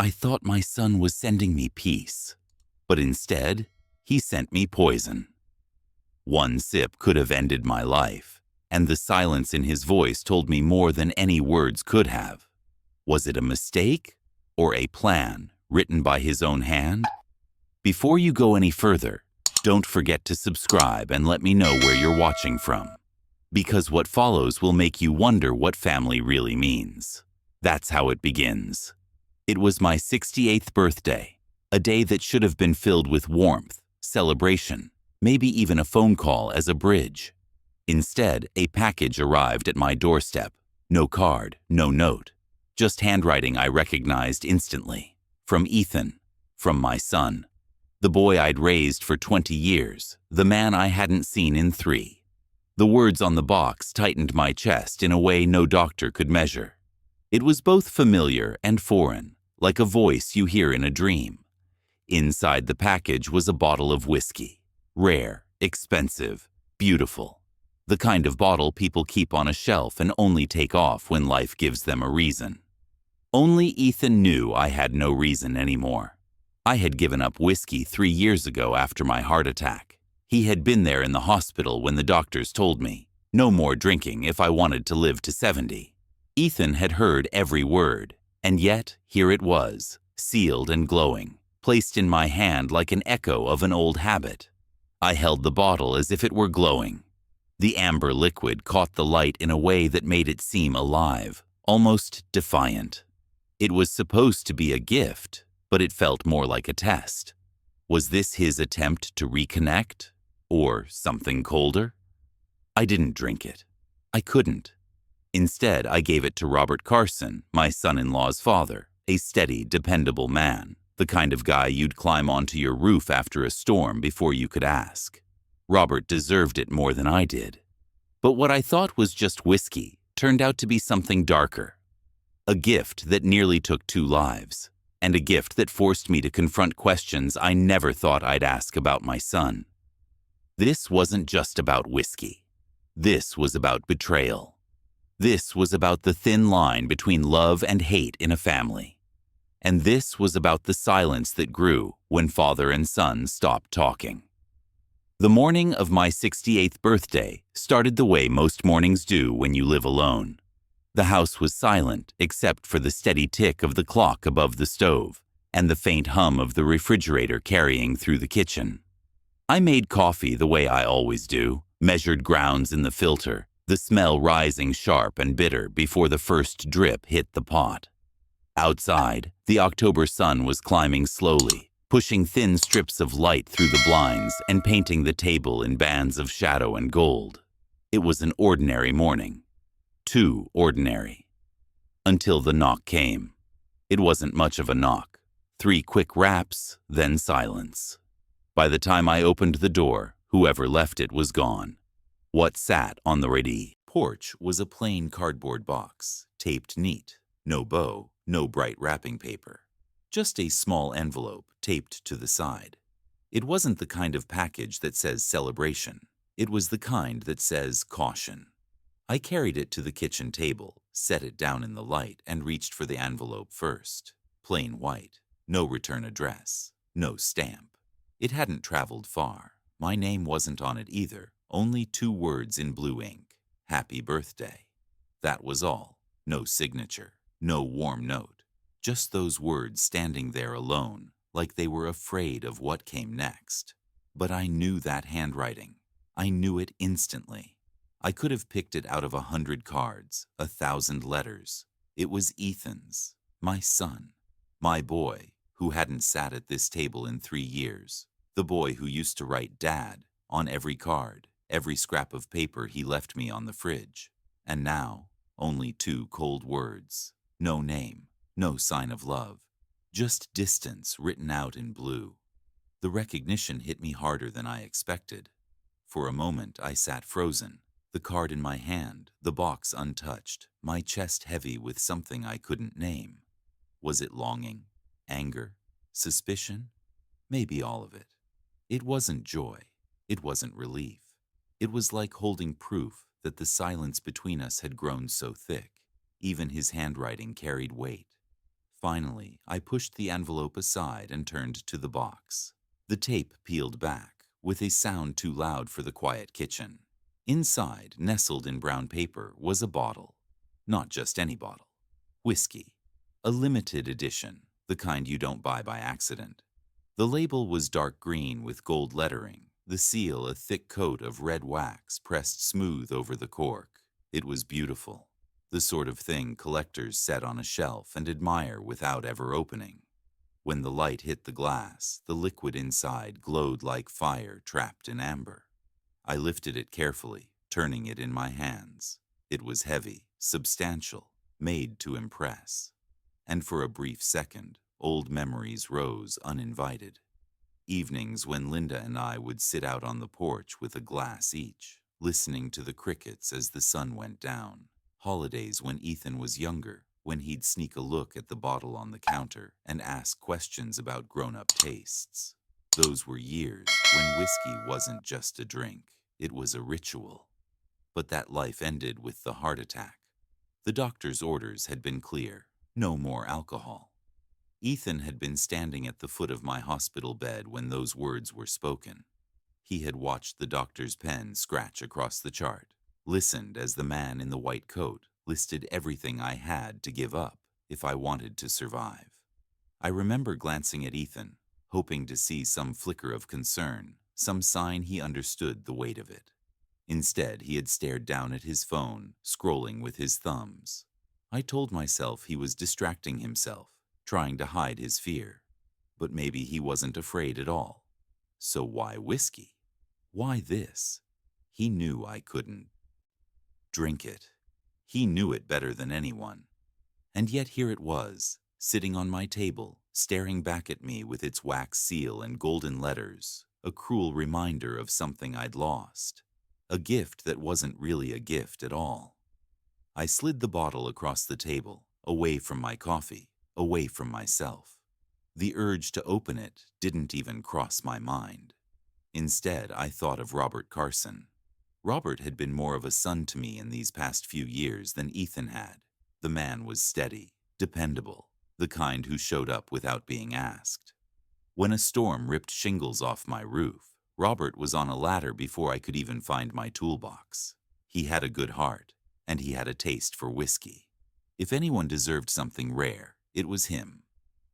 I thought my son was sending me peace, but instead, he sent me poison. One sip could have ended my life, and the silence in his voice told me more than any words could have. Was it a mistake or a plan written by his own hand? Before you go any further, don't forget to subscribe and let me know where you're watching from, because what follows will make you wonder what family really means. That's how it begins. It was my 68th birthday, a day that should have been filled with warmth, celebration, maybe even a phone call as a bridge. Instead, a package arrived at my doorstep. No card, no note, just handwriting I recognized instantly. From Ethan, from my son. The boy I'd raised for 20 years, the man I hadn't seen in 3. The words on the box tightened my chest in a way no doctor could measure. It was both familiar and foreign, like a voice you hear in a dream. Inside the package was a bottle of whiskey. Rare, expensive, beautiful. The kind of bottle people keep on a shelf and only take off when life gives them a reason. Only Ethan knew I had no reason anymore. I had given up whiskey 3 years ago after my heart attack. He had been there in the hospital when the doctors told me, no more drinking if I wanted to live to 70. Ethan had heard every word, and yet here it was, sealed and glowing, placed in my hand like an echo of an old habit. I held the bottle as if it were glowing. The amber liquid caught the light in a way that made it seem alive, almost defiant. It was supposed to be a gift, but it felt more like a test. Was this his attempt to reconnect? Or something colder? I didn't drink it. I couldn't. Instead, I gave it to Robert Carson, my son-in-law's father, a steady, dependable man, the kind of guy you'd climb onto your roof after a storm before you could ask. Robert deserved it more than I did. But what I thought was just whiskey turned out to be something darker. A gift that nearly took 2 lives, and a gift that forced me to confront questions I never thought I'd ask about my son. This wasn't just about whiskey. This was about betrayal. This was about the thin line between love and hate in a family. And this was about the silence that grew when father and son stopped talking. The morning of my 68th birthday started the way most mornings do when you live alone. The house was silent except for the steady tick of the clock above the stove and the faint hum of the refrigerator carrying through the kitchen. I made coffee the way I always do, measured grounds in the filter, the smell rising sharp and bitter before the first drip hit the pot. Outside, the October sun was climbing slowly, pushing thin strips of light through the blinds and painting the table in bands of shadow and gold. It was an ordinary morning. Too ordinary. Until the knock came. It wasn't much of a knock. 3 quick raps, then silence. By the time I opened the door, whoever left it was gone. What sat on the ready porch was a plain cardboard box, taped neat, no bow, no bright wrapping paper. Just a small envelope taped to the side. It wasn't the kind of package that says celebration. It was the kind that says caution. I carried it to the kitchen table, set it down in the light, and reached for the envelope first. Plain white, no return address, no stamp. It hadn't traveled far. My name wasn't on it either, only 2 words in blue ink. Happy birthday. That was all. No signature, no warm note. Just those words standing there alone, like they were afraid of what came next. But I knew that handwriting. I knew it instantly. I could have picked it out of 100 cards, 1,000 letters. It was Ethan's, my son, my boy, who hadn't sat at this table in 3 years. The boy who used to write Dad on every card, every scrap of paper he left me on the fridge. And now, only 2 cold words. No name, no sign of love. Just distance written out in blue. The recognition hit me harder than I expected. For a moment I sat frozen, the card in my hand, the box untouched, my chest heavy with something I couldn't name. Was it longing, anger, suspicion? Maybe all of it. It wasn't joy. It wasn't relief. It was like holding proof that the silence between us had grown so thick. Even his handwriting carried weight. Finally, I pushed the envelope aside and turned to the box. The tape peeled back, with a sound too loud for the quiet kitchen. Inside, nestled in brown paper, was a bottle. Not just any bottle. Whiskey. A limited edition, the kind you don't buy by accident. The label was dark green with gold lettering, the seal a thick coat of red wax pressed smooth over the cork. It was beautiful. The sort of thing collectors set on a shelf and admire without ever opening. When the light hit the glass, the liquid inside glowed like fire trapped in amber. I lifted it carefully, turning it in my hands. It was heavy, substantial, made to impress. And for a brief second, old memories rose uninvited. Evenings when Linda and I would sit out on the porch with a glass each, listening to the crickets as the sun went down. Holidays when Ethan was younger, when he'd sneak a look at the bottle on the counter and ask questions about grown-up tastes. Those were years when whiskey wasn't just a drink, it was a ritual. But that life ended with the heart attack. The doctor's orders had been clear: no more alcohol. Ethan had been standing at the foot of my hospital bed when those words were spoken. He had watched the doctor's pen scratch across the chart, listened as the man in the white coat listed everything I had to give up if I wanted to survive. I remember glancing at Ethan, hoping to see some flicker of concern, some sign he understood the weight of it. Instead, he had stared down at his phone, scrolling with his thumbs. I told myself he was distracting himself, trying to hide his fear. But maybe he wasn't afraid at all. So why whiskey? Why this? He knew I couldn't drink it. He knew it better than anyone. And yet here it was, sitting on my table, staring back at me with its wax seal and golden letters, a cruel reminder of something I'd lost. A gift that wasn't really a gift at all. I slid the bottle across the table, away from my coffee, away from myself. The urge to open it didn't even cross my mind. Instead, I thought of Robert Carson. Robert had been more of a son to me in these past few years than Ethan had. The man was steady, dependable, the kind who showed up without being asked. When a storm ripped shingles off my roof, Robert was on a ladder before I could even find my toolbox. He had a good heart, and he had a taste for whiskey. If anyone deserved something rare, it was him.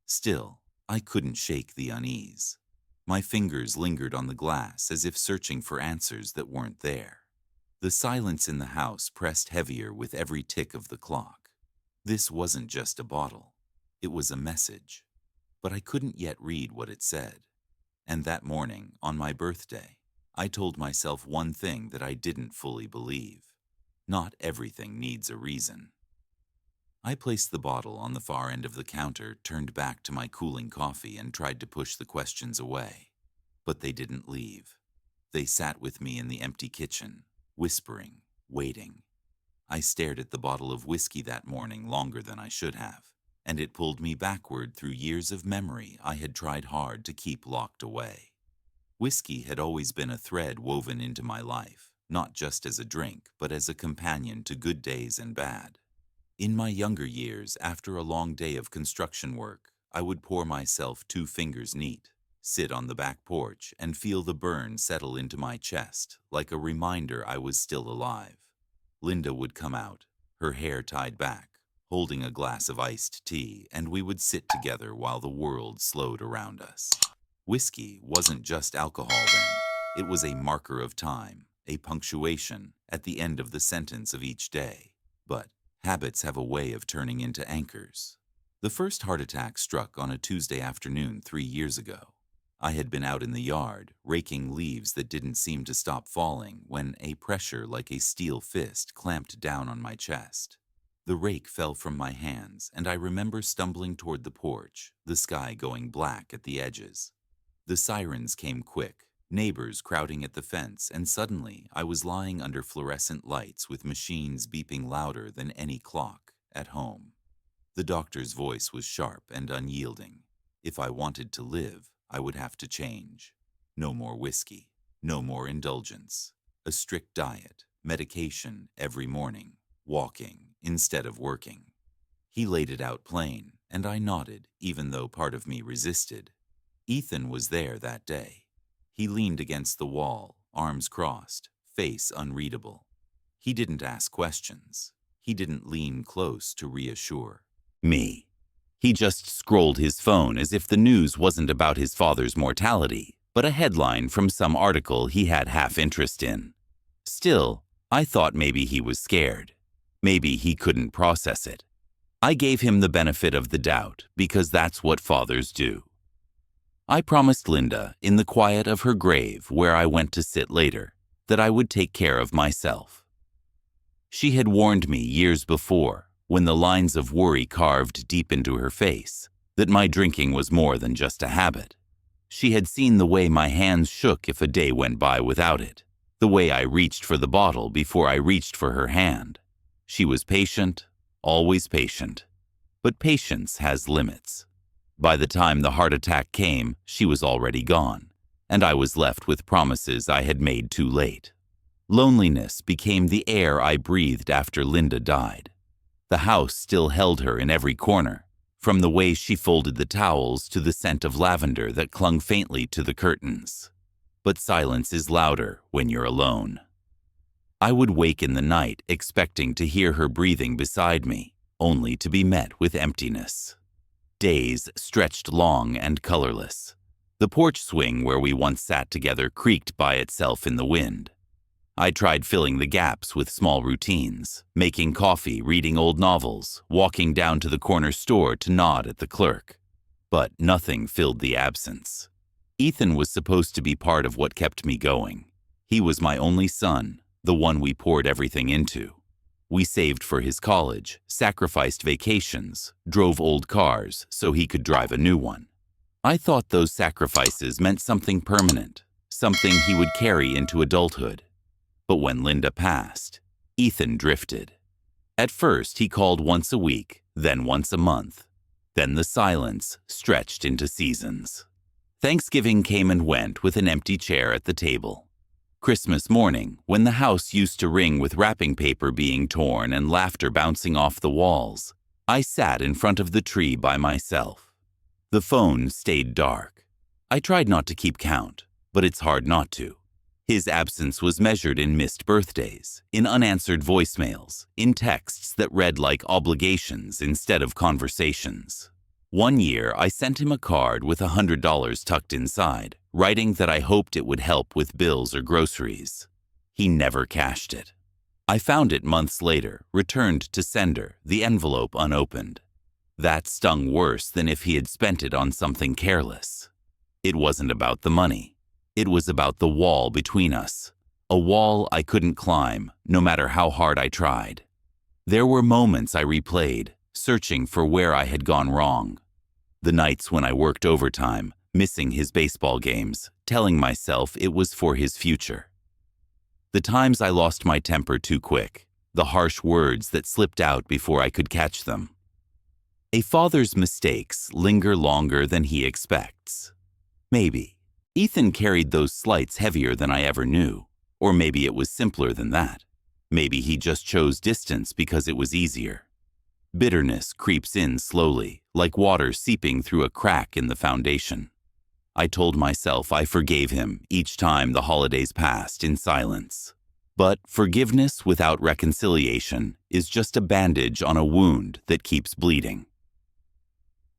Still, I couldn't shake the unease. My fingers lingered on the glass as if searching for answers that weren't there. The silence in the house pressed heavier with every tick of the clock. This wasn't just a bottle. It was a message. But I couldn't yet read what it said. And that morning, on my birthday, I told myself one thing that I didn't fully believe. Not everything needs a reason. I placed the bottle on the far end of the counter, turned back to my cooling coffee, and tried to push the questions away. But they didn't leave. They sat with me in the empty kitchen, whispering, waiting. I stared at the bottle of whiskey that morning longer than I should have, and it pulled me backward through years of memory I had tried hard to keep locked away. Whiskey had always been a thread woven into my life, not just as a drink, but as a companion to good days and bad. In my younger years, after a long day of construction work, I would pour myself 2 fingers neat, sit on the back porch, and feel the burn settle into my chest, like a reminder I was still alive. Linda would come out, her hair tied back, holding a glass of iced tea, and we would sit together while the world slowed around us. Whiskey wasn't just alcohol then. It was a marker of time, a punctuation at the end of the sentence of each day. But habits have a way of turning into anchors. The first heart attack struck on a Tuesday afternoon 3 years ago. I had been out in the yard, raking leaves that didn't seem to stop falling, when a pressure like a steel fist clamped down on my chest. The rake fell from my hands, and I remember stumbling toward the porch, the sky going black at the edges. The sirens came quick, neighbors crowding at the fence, and suddenly I was lying under fluorescent lights with machines beeping louder than any clock at home. The doctor's voice was sharp and unyielding. If I wanted to live, I would have to change. No more whiskey, no more indulgence. A strict diet, medication every morning, walking instead of working. He laid it out plain, and I nodded, even though part of me resisted. Ethan was there that day. He leaned against the wall, arms crossed, face unreadable. He didn't ask questions. He didn't lean close to reassure me. He just scrolled his phone as if the news wasn't about his father's mortality, but a headline from some article he had half interest in. Still, I thought maybe he was scared. Maybe he couldn't process it. I gave him the benefit of the doubt because that's what fathers do. I promised Linda, in the quiet of her grave where I went to sit later, that I would take care of myself. She had warned me years before, when the lines of worry carved deep into her face, that my drinking was more than just a habit. She had seen the way my hands shook if a day went by without it, the way I reached for the bottle before I reached for her hand. She was patient, always patient. But patience has limits. By the time the heart attack came, she was already gone, and I was left with promises I had made too late. Loneliness became the air I breathed after Linda died. The house still held her in every corner, from the way she folded the towels to the scent of lavender that clung faintly to the curtains. But silence is louder when you're alone. I would wake in the night expecting to hear her breathing beside me, only to be met with emptiness. Days stretched long and colorless. The porch swing where we once sat together creaked by itself in the wind. I tried filling the gaps with small routines, making coffee, reading old novels, walking down to the corner store to nod at the clerk. But nothing filled the absence. Ethan was supposed to be part of what kept me going. He was my only son, the one we poured everything into. We saved for his college, sacrificed vacations, drove old cars so he could drive a new one. I thought those sacrifices meant something permanent, something he would carry into adulthood. But when Linda passed, Ethan drifted. At first, he called once a week, then once a month. Then the silence stretched into seasons. Thanksgiving came and went with an empty chair at the table. Christmas morning, when the house used to ring with wrapping paper being torn and laughter bouncing off the walls, I sat in front of the tree by myself. The phone stayed dark. I tried not to keep count, but it's hard not to. His absence was measured in missed birthdays, in unanswered voicemails, in texts that read like obligations instead of conversations. One year, I sent him a card with $100 tucked inside, writing that I hoped it would help with bills or groceries. He never cashed it. I found it months later, returned to sender, the envelope unopened. That stung worse than if he had spent it on something careless. It wasn't about the money. It was about the wall between us, a wall I couldn't climb, no matter how hard I tried. There were moments I replayed, searching for where I had gone wrong. The nights when I worked overtime, missing his baseball games, telling myself it was for his future. The times I lost my temper too quick, the harsh words that slipped out before I could catch them. A father's mistakes linger longer than he expects. Maybe. Ethan carried those slights heavier than I ever knew, or maybe it was simpler than that. Maybe he just chose distance because it was easier. Bitterness creeps in slowly, like water seeping through a crack in the foundation. I told myself I forgave him each time the holidays passed in silence. But forgiveness without reconciliation is just a bandage on a wound that keeps bleeding.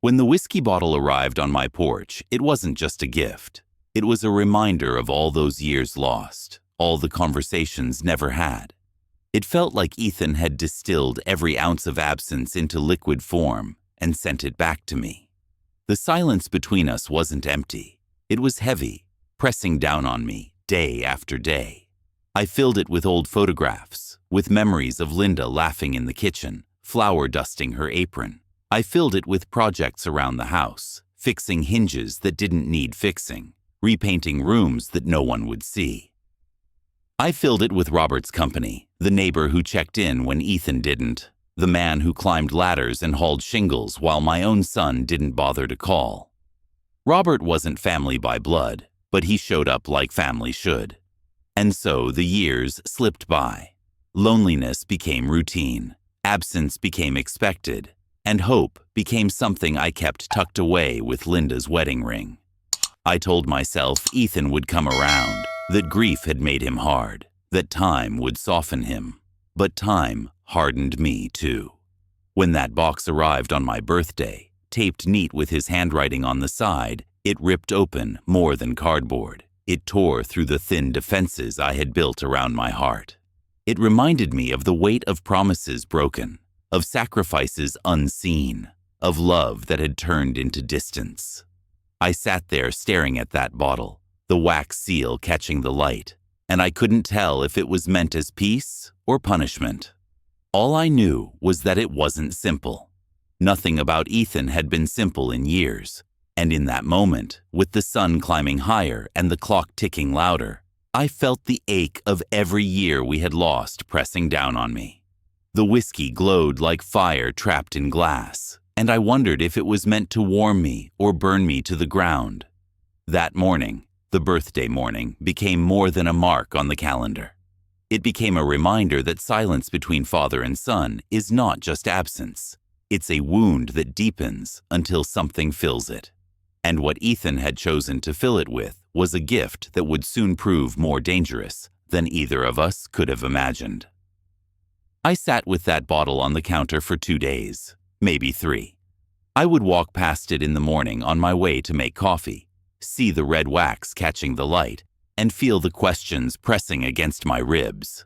When the whiskey bottle arrived on my porch, it wasn't just a gift. It was a reminder of all those years lost, all the conversations never had. It felt like Ethan had distilled every ounce of absence into liquid form and sent it back to me. The silence between us wasn't empty. It was heavy, pressing down on me day after day. I filled it with old photographs, with memories of Linda laughing in the kitchen, flour dusting her apron. I filled it with projects around the house, fixing hinges that didn't need fixing, repainting rooms that no one would see. I filled it with Robert's company, the neighbor who checked in when Ethan didn't, the man who climbed ladders and hauled shingles while my own son didn't bother to call. Robert wasn't family by blood, but he showed up like family should. And so the years slipped by. Loneliness became routine, absence became expected, and hope became something I kept tucked away with Linda's wedding ring. I told myself Ethan would come around, that grief had made him hard, that time would soften him. But time hardened me too. When that box arrived on my birthday, taped neat with his handwriting on the side, it ripped open more than cardboard. It tore through the thin defenses I had built around my heart. It reminded me of the weight of promises broken, of sacrifices unseen, of love that had turned into distance. I sat there staring at that bottle, the wax seal catching the light, and I couldn't tell if it was meant as peace or punishment. All I knew was that it wasn't simple. Nothing about Ethan had been simple in years, and in that moment, with the sun climbing higher and the clock ticking louder, I felt the ache of every year we had lost pressing down on me. The whiskey glowed like fire trapped in glass, and I wondered if it was meant to warm me or burn me to the ground. That morning, the birthday morning, became more than a mark on the calendar. It became a reminder that silence between father and son is not just absence. It's a wound that deepens until something fills it. And what Ethan had chosen to fill it with was a gift that would soon prove more dangerous than either of us could have imagined. I sat with that bottle on the counter for 2 days. Maybe 3. I would walk past it in the morning on my way to make coffee, see the red wax catching the light, and feel the questions pressing against my ribs.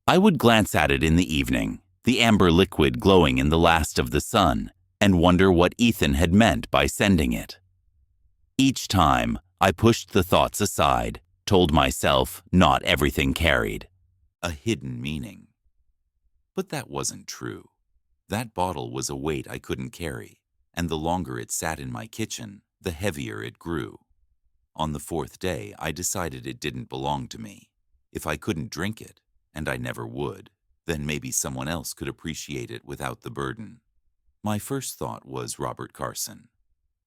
I would glance at it in the evening, the amber liquid glowing in the last of the sun, and wonder what Ethan had meant by sending it. Each time, I pushed the thoughts aside, told myself not everything carried a hidden meaning. But that wasn't true. That bottle was a weight I couldn't carry, and the longer it sat in my kitchen, the heavier it grew. On the 4th day, I decided it didn't belong to me. If I couldn't drink it, and I never would, then maybe someone else could appreciate it without the burden. My first thought was Robert Carson.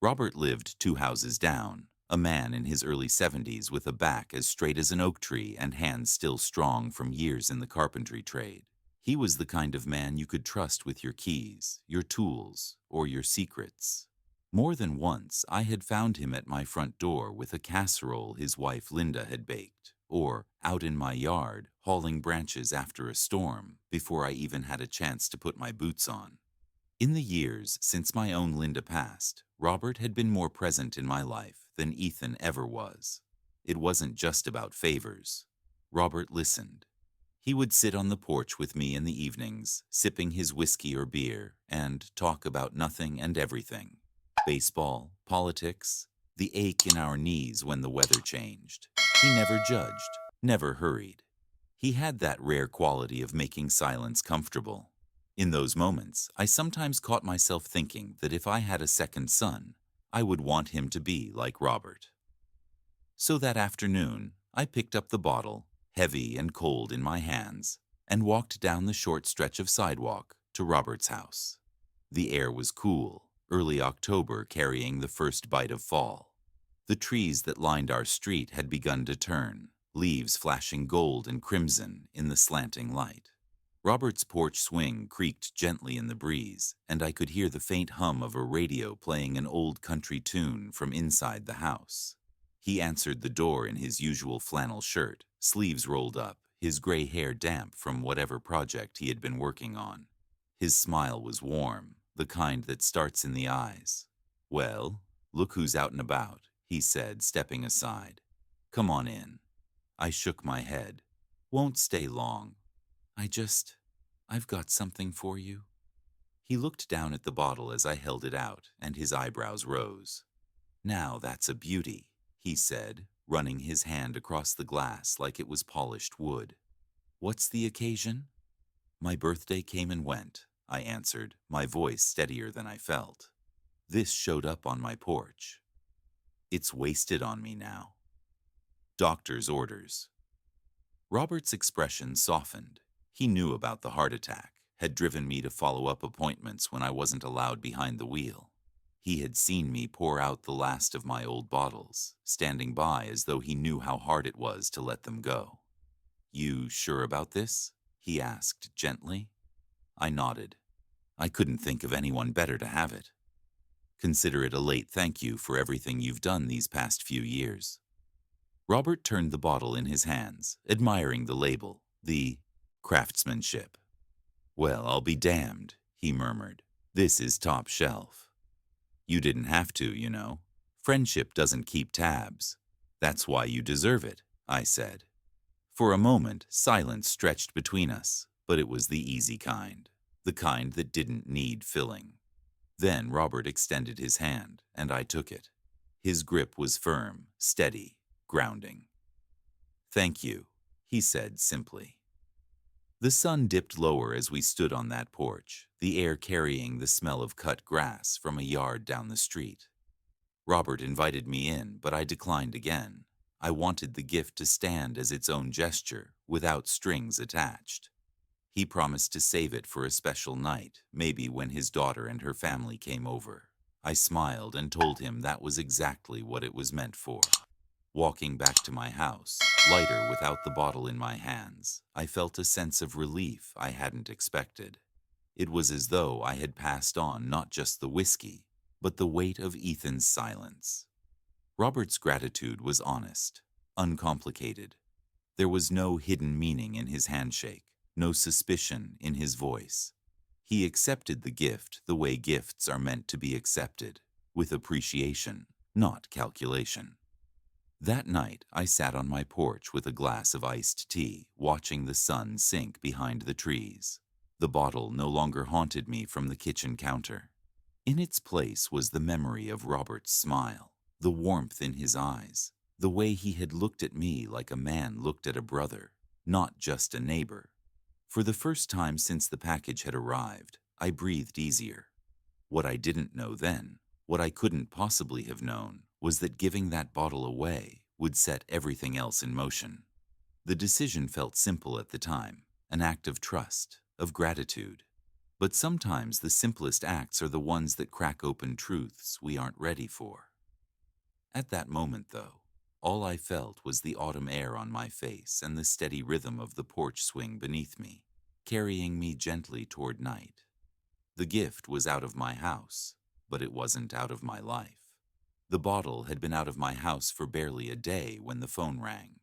Robert lived 2 houses down, a man in his early 70s with a back as straight as an oak tree and hands still strong from years in the carpentry trade. He was the kind of man you could trust with your keys, your tools, or your secrets. More than once, I had found him at my front door with a casserole his wife Linda had baked, or out in my yard hauling branches after a storm before I even had a chance to put my boots on. In the years since my own Linda passed, Robert had been more present in my life than Ethan ever was. It wasn't just about favors. Robert listened. He would sit on the porch with me in the evenings, sipping his whiskey or beer, and talk about nothing and everything. Baseball, politics, the ache in our knees when the weather changed. He never judged, never hurried. He had that rare quality of making silence comfortable. In those moments, I sometimes caught myself thinking that if I had a second son, I would want him to be like Robert. So that afternoon, I picked up the bottle, heavy and cold in my hands, and walked down the short stretch of sidewalk to Robert's house. The air was cool, early October carrying the first bite of fall. The trees that lined our street had begun to turn, leaves flashing gold and crimson in the slanting light. Robert's porch swing creaked gently in the breeze, and I could hear the faint hum of a radio playing an old country tune from inside the house. He answered the door in his usual flannel shirt, sleeves rolled up, his gray hair damp from whatever project he had been working on. His smile was warm, the kind that starts in the eyes. "Well, look who's out and about," he said, stepping aside. "Come on in." I shook my head. "Won't stay long. I've got something for you." He looked down at the bottle as I held it out, and his eyebrows rose. "Now that's a beauty," he said, running his hand across the glass like it was polished wood. "What's the occasion?" "My birthday came and went," I answered, my voice steadier than I felt. "This showed up on my porch. It's wasted on me now. Doctor's orders." Robert's expression softened. He knew about the heart attack, had driven me to follow up appointments when I wasn't allowed behind the wheel. He had seen me pour out the last of my old bottles, standing by as though he knew how hard it was to let them go. "You sure about this?" he asked gently. I nodded. I couldn't think of anyone better to have it. Consider it a late thank you for everything you've done these past few years." Robert turned the bottle in his hands, admiring the label, the craftsmanship. "Well, I'll be damned," he murmured. "This is top shelf." "You didn't have to, you know. Friendship doesn't keep tabs. That's why you deserve it," I said. For a moment, silence stretched between us, but it was the easy kind, the kind that didn't need filling. Then Robert extended his hand, and I took it. His grip was firm, steady, grounding. "Thank you," he said simply. The sun dipped lower as we stood on that porch, the air carrying the smell of cut grass from a yard down the street. Robert invited me in, but I declined again. I wanted the gift to stand as its own gesture, without strings attached. He promised to save it for a special night, maybe when his daughter and her family came over. I smiled and told him that was exactly what it was meant for. Walking back to my house, lighter without the bottle in my hands, I felt a sense of relief I hadn't expected. It was as though I had passed on not just the whiskey, but the weight of Ethan's silence. Robert's gratitude was honest, uncomplicated. There was no hidden meaning in his handshake, no suspicion in his voice. He accepted the gift the way gifts are meant to be accepted, with appreciation, not calculation. That night, I sat on my porch with a glass of iced tea, watching the sun sink behind the trees. The bottle no longer haunted me from the kitchen counter. In its place was the memory of Robert's smile, the warmth in his eyes, the way he had looked at me like a man looked at a brother, not just a neighbor. For the first time since the package had arrived, I breathed easier. What I didn't know then, what I couldn't possibly have known, was that giving that bottle away would set everything else in motion. The decision felt simple at the time, an act of trust, of gratitude. But sometimes the simplest acts are the ones that crack open truths we aren't ready for. At that moment, though, all I felt was the autumn air on my face and the steady rhythm of the porch swing beneath me, carrying me gently toward night. The gift was out of my house, but it wasn't out of my life. The bottle had been out of my house for barely a day when the phone rang.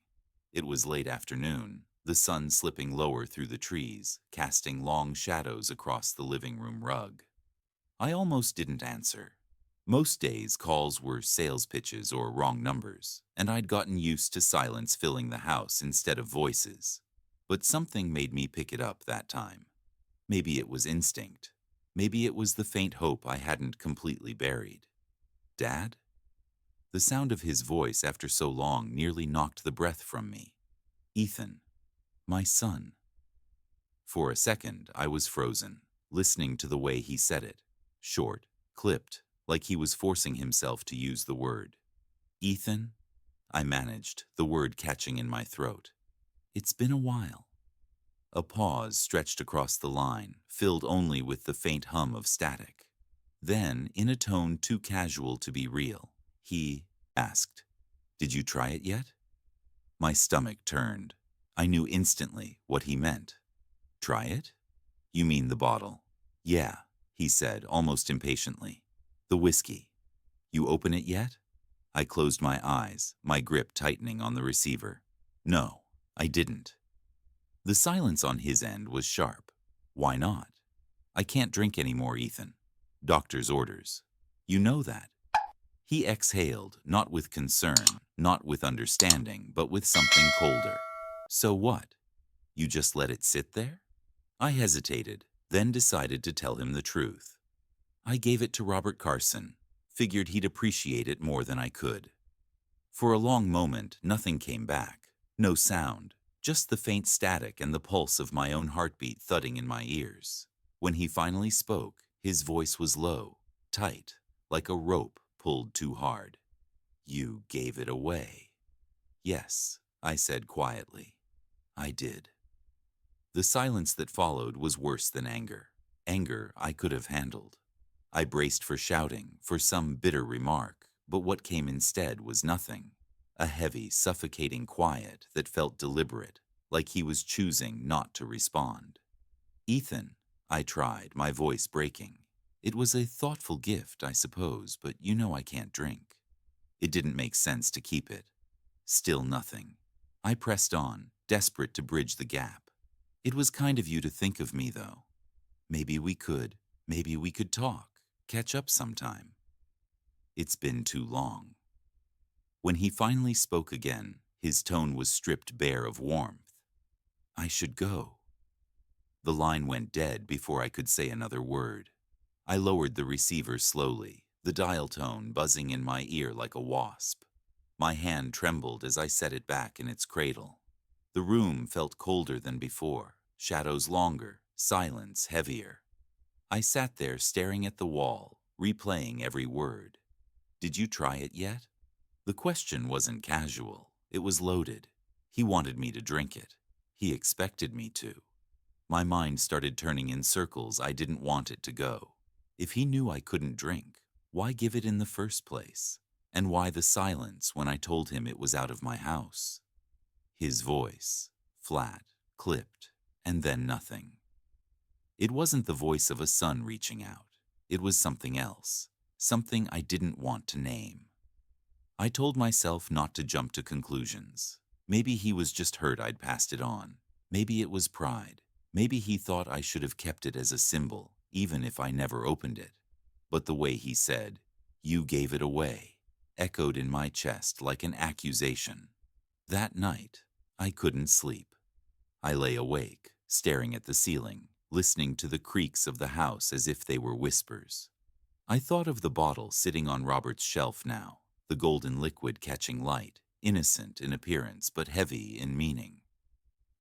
It was late afternoon, the sun slipping lower through the trees, casting long shadows across the living room rug. I almost didn't answer. Most days, calls were sales pitches or wrong numbers, and I'd gotten used to silence filling the house instead of voices. But something made me pick it up that time. Maybe it was instinct. Maybe it was the faint hope I hadn't completely buried. "Dad?" The sound of his voice after so long nearly knocked the breath from me. "Ethan, my son." For a second, I was frozen, listening to the way he said it. Short, clipped, like he was forcing himself to use the word. "Ethan?" I managed, the word catching in my throat. "It's been a while." A pause stretched across the line, filled only with the faint hum of static. Then, in a tone too casual to be real, he asked, "Did you try it yet?" My stomach turned. I knew instantly what he meant. "Try it? You mean the bottle?" "Yeah," he said, almost impatiently. "The whiskey. You open it yet?" I closed my eyes, my grip tightening on the receiver. "No, I didn't." The silence on his end was sharp. "Why not?" "I can't drink anymore, Ethan. Doctor's orders. You know that." He exhaled, not with concern, not with understanding, but with something colder. "So what? You just let it sit there?" I hesitated, then decided to tell him the truth. "I gave it to Robert Carson. Figured he'd appreciate it more than I could." For a long moment, nothing came back. No sound, just the faint static and the pulse of my own heartbeat thudding in my ears. When he finally spoke, his voice was low, tight, like a rope pulled too hard. "You gave it away." "Yes," I said quietly. "I did." The silence that followed was worse than anger. Anger I could have handled. I braced for shouting, for some bitter remark, but what came instead was nothing. A heavy, suffocating quiet that felt deliberate, like he was choosing not to respond. "Ethan," I tried, my voice breaking. It was a thoughtful gift, I suppose, but you know I can't drink. It didn't make sense to keep it. Still nothing. I pressed on, desperate to bridge the gap. It was kind of you to think of me, though. Maybe we could talk, catch up sometime. It's been too long. When he finally spoke again, his tone was stripped bare of warmth. I should go. The line went dead before I could say another word. I lowered the receiver slowly, the dial tone buzzing in my ear like a wasp. My hand trembled as I set it back in its cradle. The room felt colder than before, shadows longer, silence heavier. I sat there staring at the wall, replaying every word. Did you try it yet? The question wasn't casual, it was loaded. He wanted me to drink it. He expected me to. My mind started turning in circles I didn't want it to go. If he knew I couldn't drink, why give it in the first place? And why the silence when I told him it was out of my house? His voice, flat, clipped, and then nothing. It wasn't the voice of a son reaching out. It was something else, something I didn't want to name. I told myself not to jump to conclusions. Maybe he was just hurt I'd passed it on. Maybe it was pride. Maybe he thought I should have kept it as a symbol, even if I never opened it. But the way he said, "You gave it away," echoed in my chest like an accusation. That night, I couldn't sleep. I lay awake, staring at the ceiling, listening to the creaks of the house as if they were whispers. I thought of the bottle sitting on Robert's shelf now, the golden liquid catching light, innocent in appearance but heavy in meaning.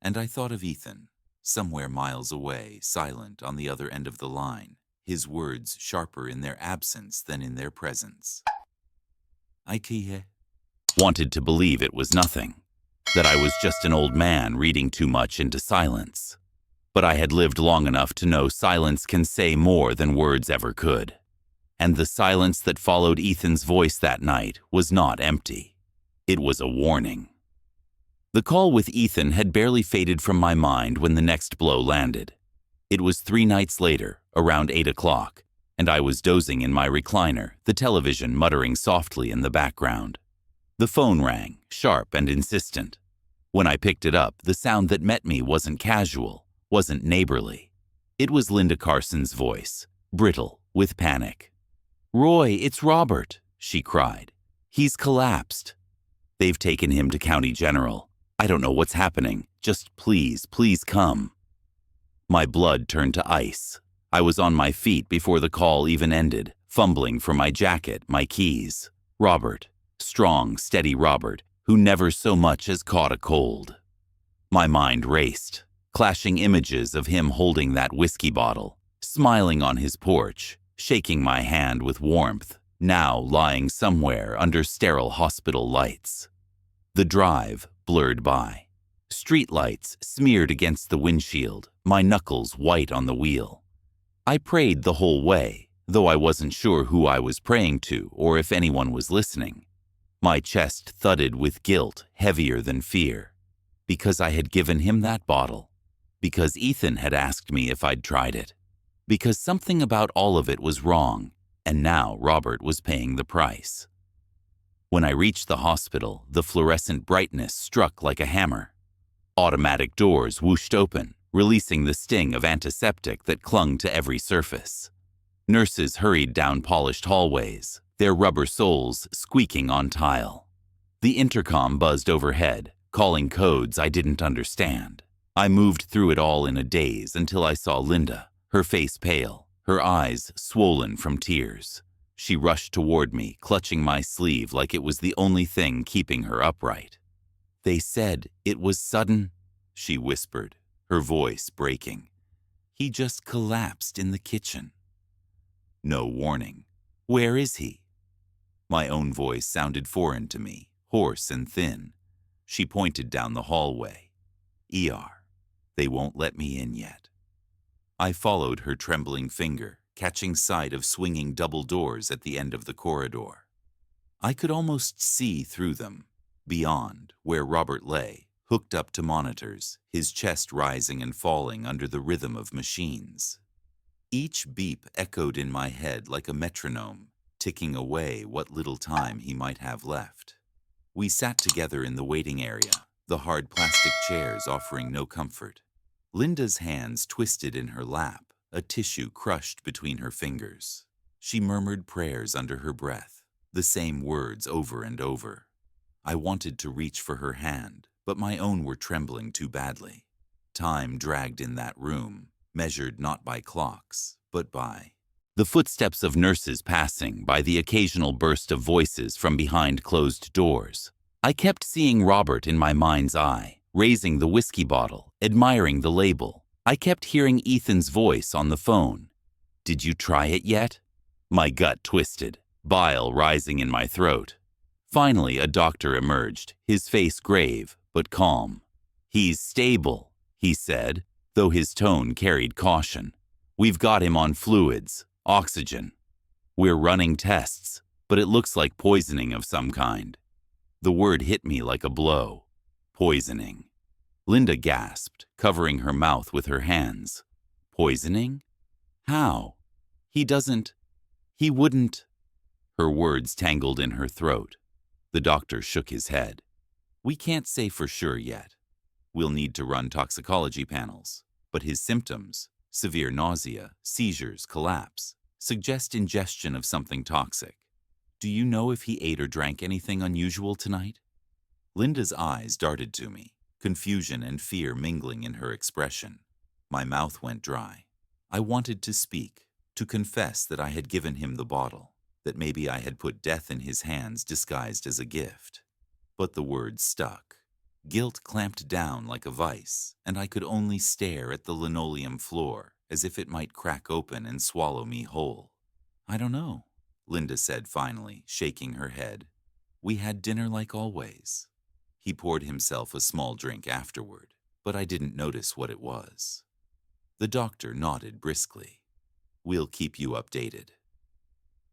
And I thought of Ethan, somewhere miles away, silent on the other end of the line, his words sharper in their absence than in their presence. I wanted to believe it was nothing, that I was just an old man reading too much into silence. But I had lived long enough to know silence can say more than words ever could. And the silence that followed Ethan's voice that night was not empty. It was a warning. The call with Ethan had barely faded from my mind when the next blow landed. It was 3 nights later, around 8 o'clock, and I was dozing in my recliner, the television muttering softly in the background. The phone rang, sharp and insistent. When I picked it up, the sound that met me wasn't casual, wasn't neighborly. It was Linda Carson's voice, brittle, with panic. "Roy, it's Robert," she cried. "He's collapsed. They've taken him to County General. I don't know what's happening. Just please, please come." My blood turned to ice. I was on my feet before the call even ended, fumbling for my jacket, my keys. Robert, strong, steady Robert, who never so much as caught a cold. My mind raced, clashing images of him holding that whiskey bottle, smiling on his porch, shaking my hand with warmth, now lying somewhere under sterile hospital lights. The drive blurred by. Street lights smeared against the windshield, my knuckles white on the wheel. I prayed the whole way, though I wasn't sure who I was praying to or if anyone was listening. My chest thudded with guilt heavier than fear. Because I had given him that bottle. Because Ethan had asked me if I'd tried it. Because something about all of it was wrong, and now Robert was paying the price. When I reached the hospital, the fluorescent brightness struck like a hammer. Automatic doors whooshed open, releasing the sting of antiseptic that clung to every surface. Nurses hurried down polished hallways, their rubber soles squeaking on tile. The intercom buzzed overhead, calling codes I didn't understand. I moved through it all in a daze until I saw Linda, her face pale, her eyes swollen from tears. She rushed toward me, clutching my sleeve like it was the only thing keeping her upright. "They said it was sudden," she whispered, her voice breaking. "He just collapsed in the kitchen." No warning. Where is he? My own voice sounded foreign to me, hoarse and thin. She pointed down the hallway. "ER. They won't let me in yet." I followed her trembling finger, catching sight of swinging double doors at the end of the corridor. I could almost see through them, beyond, where Robert lay, hooked up to monitors, his chest rising and falling under the rhythm of machines. Each beep echoed in my head like a metronome, ticking away what little time he might have left. We sat together in the waiting area, the hard plastic chairs offering no comfort. Linda's hands twisted in her lap, a tissue crushed between her fingers. She murmured prayers under her breath, the same words over and over. I wanted to reach for her hand, but my own were trembling too badly. Time dragged in that room, measured not by clocks, but by the footsteps of nurses passing, by the occasional burst of voices from behind closed doors. I kept seeing Robert in my mind's eye, raising the whiskey bottle, admiring the label. I kept hearing Ethan's voice on the phone. "Did you try it yet?" My gut twisted, bile rising in my throat. Finally, a doctor emerged, his face grave but calm. "He's stable," he said, though his tone carried caution. "We've got him on fluids, oxygen. We're running tests, but it looks like poisoning of some kind." The word hit me like a blow. Poisoning. Linda gasped, covering her mouth with her hands. "Poisoning? How? He wouldn't." Her words tangled in her throat. The doctor shook his head. "We can't say for sure yet. We'll need to run toxicology panels, but his symptoms, severe nausea, seizures, collapse, suggest ingestion of something toxic. Do you know if he ate or drank anything unusual tonight?" Linda's eyes darted to me, confusion and fear mingling in her expression. My mouth went dry. I wanted to speak, to confess that I had given him the bottle, that maybe I had put death in his hands disguised as a gift. But the words stuck. Guilt clamped down like a vice, and I could only stare at the linoleum floor as if it might crack open and swallow me whole. "I don't know," Linda said finally, shaking her head. "We had dinner like always." He poured himself a small drink afterward, but I didn't notice what it was. The doctor nodded briskly. "We'll keep you updated."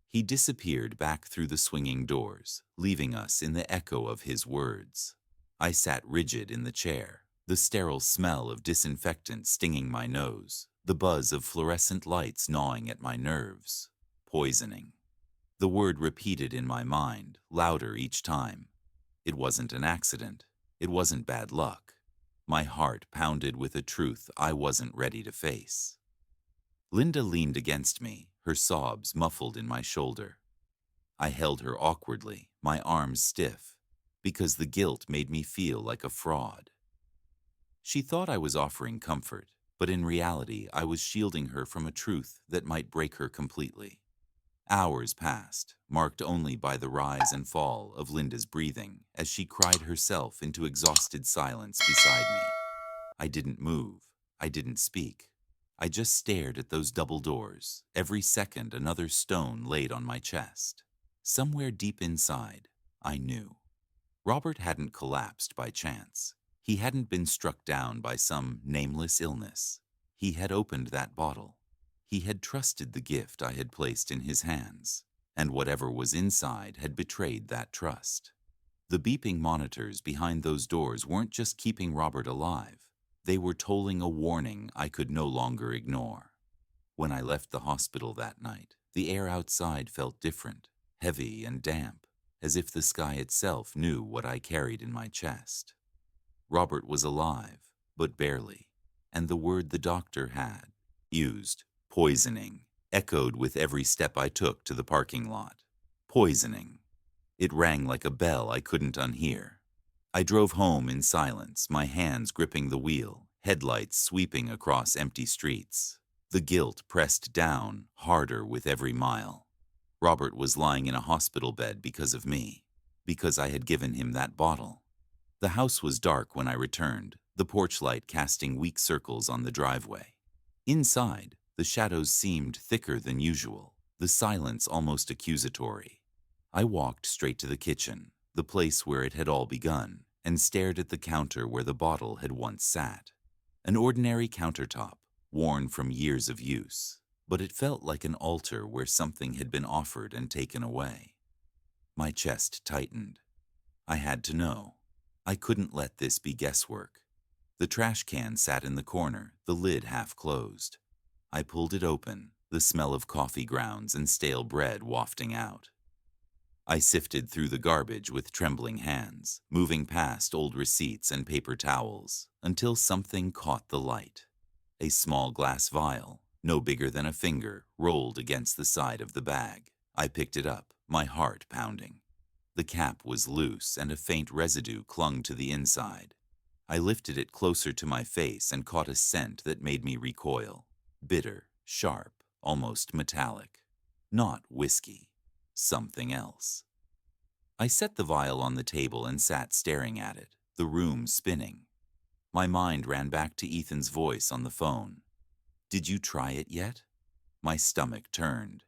He disappeared back through the swinging doors, leaving us in the echo of his words. I sat rigid in the chair, the sterile smell of disinfectant stinging my nose, the buzz of fluorescent lights gnawing at my nerves. Poisoning. The word repeated in my mind, louder each time. It wasn't an accident. It wasn't bad luck. My heart pounded with a truth I wasn't ready to face. Linda leaned against me, her sobs muffled in my shoulder. I held her awkwardly, my arms stiff, because the guilt made me feel like a fraud. She thought I was offering comfort, but in reality I was shielding her from a truth that might break her completely. Hours passed, marked only by the rise and fall of Linda's breathing as she cried herself into exhausted silence beside me. I didn't move. I didn't speak. I just stared at those double doors, every second another stone laid on my chest. Somewhere deep inside, I knew. Robert hadn't collapsed by chance. He hadn't been struck down by some nameless illness. He had opened that bottle. He had trusted the gift I had placed in his hands, and whatever was inside had betrayed that trust. The beeping monitors behind those doors weren't just keeping Robert alive. They were tolling a warning I could no longer ignore. When I left the hospital that night, the air outside felt different, heavy and damp, as if the sky itself knew what I carried in my chest. Robert was alive, but barely, and the word the doctor had used, poisoning, echoed with every step I took to the parking lot. Poisoning. It rang like a bell I couldn't unhear. I drove home in silence, my hands gripping the wheel, headlights sweeping across empty streets. The guilt pressed down, harder with every mile. Robert was lying in a hospital bed because of me, because I had given him that bottle. The house was dark when I returned, the porch light casting weak circles on the driveway. Inside, the shadows seemed thicker than usual, the silence almost accusatory. I walked straight to the kitchen, the place where it had all begun, and stared at the counter where the bottle had once sat. An ordinary countertop, worn from years of use, but it felt like an altar where something had been offered and taken away. My chest tightened. I had to know. I couldn't let this be guesswork. The trash can sat in the corner, the lid half closed. I pulled it open, the smell of coffee grounds and stale bread wafting out. I sifted through the garbage with trembling hands, moving past old receipts and paper towels, until something caught the light. A small glass vial, no bigger than a finger, rolled against the side of the bag. I picked it up, my heart pounding. The cap was loose and a faint residue clung to the inside. I lifted it closer to my face and caught a scent that made me recoil. Bitter, sharp, almost metallic. Not whiskey. Something else. I set the vial on the table and sat staring at it, the room spinning. My mind ran back to Ethan's voice on the phone. "Did you try it yet?" My stomach turned.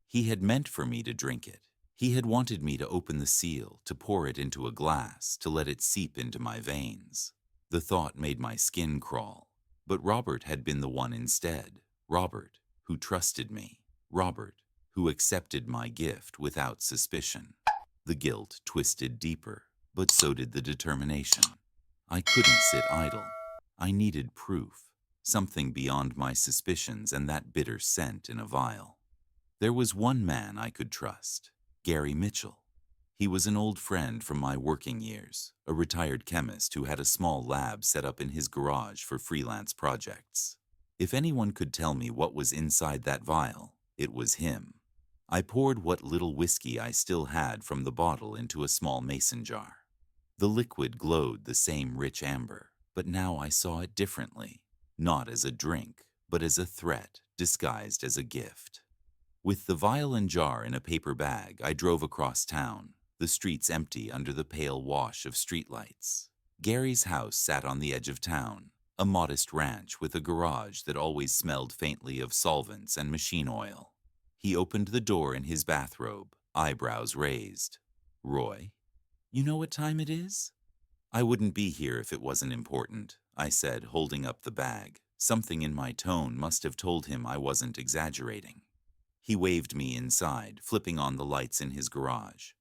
He had meant for me to drink it. He had wanted me to open the seal, to pour it into a glass, to let it seep into my veins. The thought made my skin crawl. But Robert had been the one instead. Robert, who trusted me. Robert, who accepted my gift without suspicion. The guilt twisted deeper, but so did the determination. I couldn't sit idle. I needed proof, something beyond my suspicions and that bitter scent in a vial. There was one man I could trust, Gary Mitchell. He was an old friend from my working years, a retired chemist who had a small lab set up in his garage for freelance projects. If anyone could tell me what was inside that vial, it was him. I poured what little whiskey I still had from the bottle into a small mason jar. The liquid glowed the same rich amber, but now I saw it differently, not as a drink, but as a threat disguised as a gift. With the vial and jar in a paper bag, I drove across town, the streets empty under the pale wash of streetlights. Gary's house sat on the edge of town, a modest ranch with a garage that always smelled faintly of solvents and machine oil. He opened the door in his bathrobe, eyebrows raised. "Roy, you know what time it is?" "I wouldn't be here if it wasn't important," I said, holding up the bag. Something in my tone must have told him I wasn't exaggerating. He waved me inside, flipping on the lights in his garage.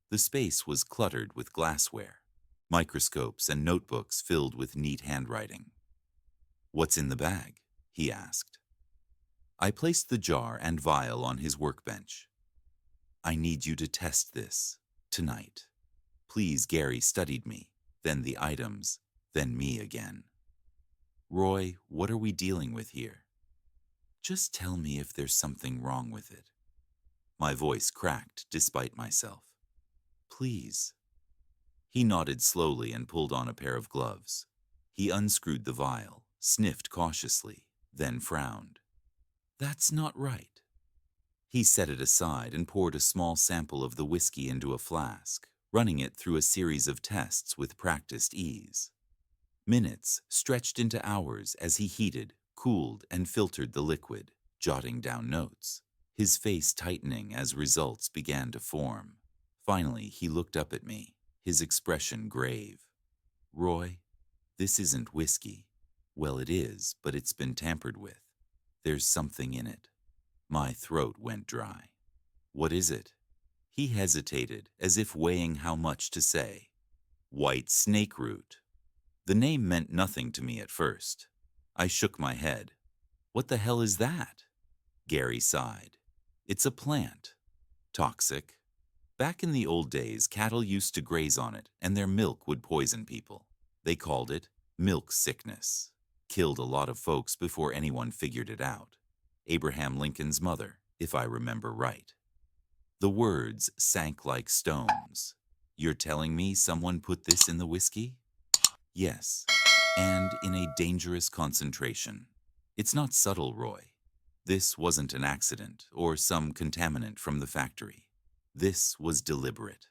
The space was cluttered with glassware, microscopes and notebooks filled with neat handwriting. "What's in the bag?" he asked. I placed the jar and vial on his workbench. "I need you to test this, tonight." Please, Gary studied me, then the items, then me again. "Roy, what are we dealing with here?" "Just tell me if there's something wrong with it." My voice cracked despite myself. "Please." He nodded slowly and pulled on a pair of gloves. He unscrewed the vial, sniffed cautiously, then frowned. "That's not right." He set it aside and poured a small sample of the whiskey into a flask, running it through a series of tests with practiced ease. Minutes stretched into hours as he heated, cooled, and filtered the liquid, jotting down notes, his face tightening as results began to form. Finally, he looked up at me, his expression grave. "Roy, this isn't whiskey. Well, it is, but it's been tampered with. There's something in it." My throat went dry. "What is it?" He hesitated, as if weighing how much to say. "White snake root." The name meant nothing to me at first. I shook my head. "What the hell is that?" Gary sighed. "It's a plant. Toxic. Back in the old days, cattle used to graze on it, and their milk would poison people. They called it milk sickness. Killed a lot of folks before anyone figured it out. Abraham Lincoln's mother, if I remember right." The words sank like stones. "You're telling me someone put this in the whiskey?" "Yes, and in a dangerous concentration. It's not subtle, Roy. This wasn't an accident or some contaminant from the factory. This was deliberate."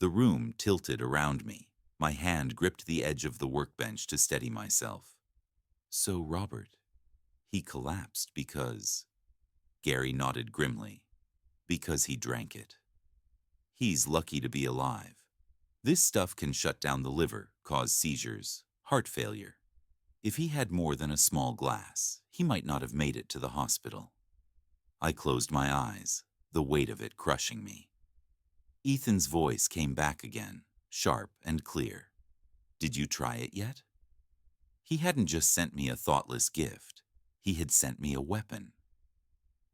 The room tilted around me. My hand gripped the edge of the workbench to steady myself. "So, Robert, he collapsed because—" Gary nodded grimly. "Because he drank it. He's lucky to be alive. This stuff can shut down the liver, cause seizures, heart failure. If he had more than a small glass, he might not have made it to the hospital." I closed my eyes, the weight of it crushing me. Ethan's voice came back again, sharp and clear. "Did you try it yet?" He hadn't just sent me a thoughtless gift. He had sent me a weapon.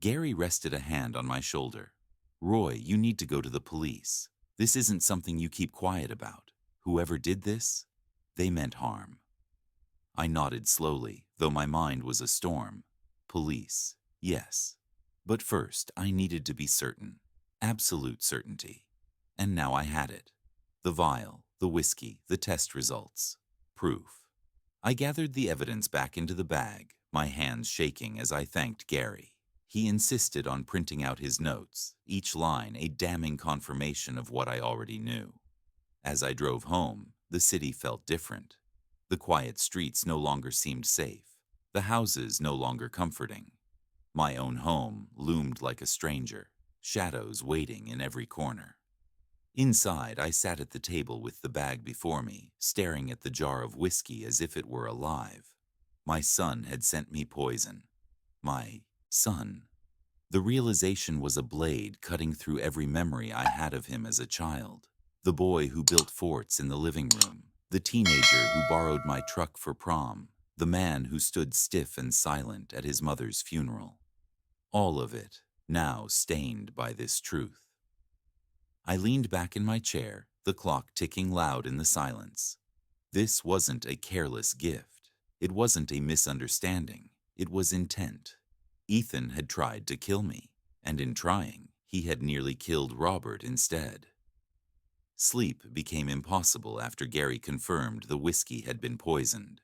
Gary rested a hand on my shoulder. Roy, you need to go to the police. This isn't something you keep quiet about. Whoever did this, they meant harm. I nodded slowly, though my mind was a storm. Police, yes. But first, I needed to be certain. Absolute certainty. And now I had it. The vial, the whiskey, the test results. Proof. I gathered the evidence back into the bag, my hands shaking as I thanked Gary. He insisted on printing out his notes, each line a damning confirmation of what I already knew. As I drove home, the city felt different. The quiet streets no longer seemed safe, the houses no longer comforting. My own home loomed like a stranger, shadows waiting in every corner. Inside, I sat at the table with the bag before me, staring at the jar of whiskey as if it were alive. My son had sent me poison. My son. The realization was a blade cutting through every memory I had of him as a child. The boy who built forts in the living room, the teenager who borrowed my truck for prom, the man who stood stiff and silent at his mother's funeral. All of it, now stained by this truth. I leaned back in my chair, the clock ticking loud in the silence. This wasn't a careless gift. It wasn't a misunderstanding. It was intent. Ethan had tried to kill me, and in trying, he had nearly killed Robert instead. Sleep became impossible after Gary confirmed the whiskey had been poisoned.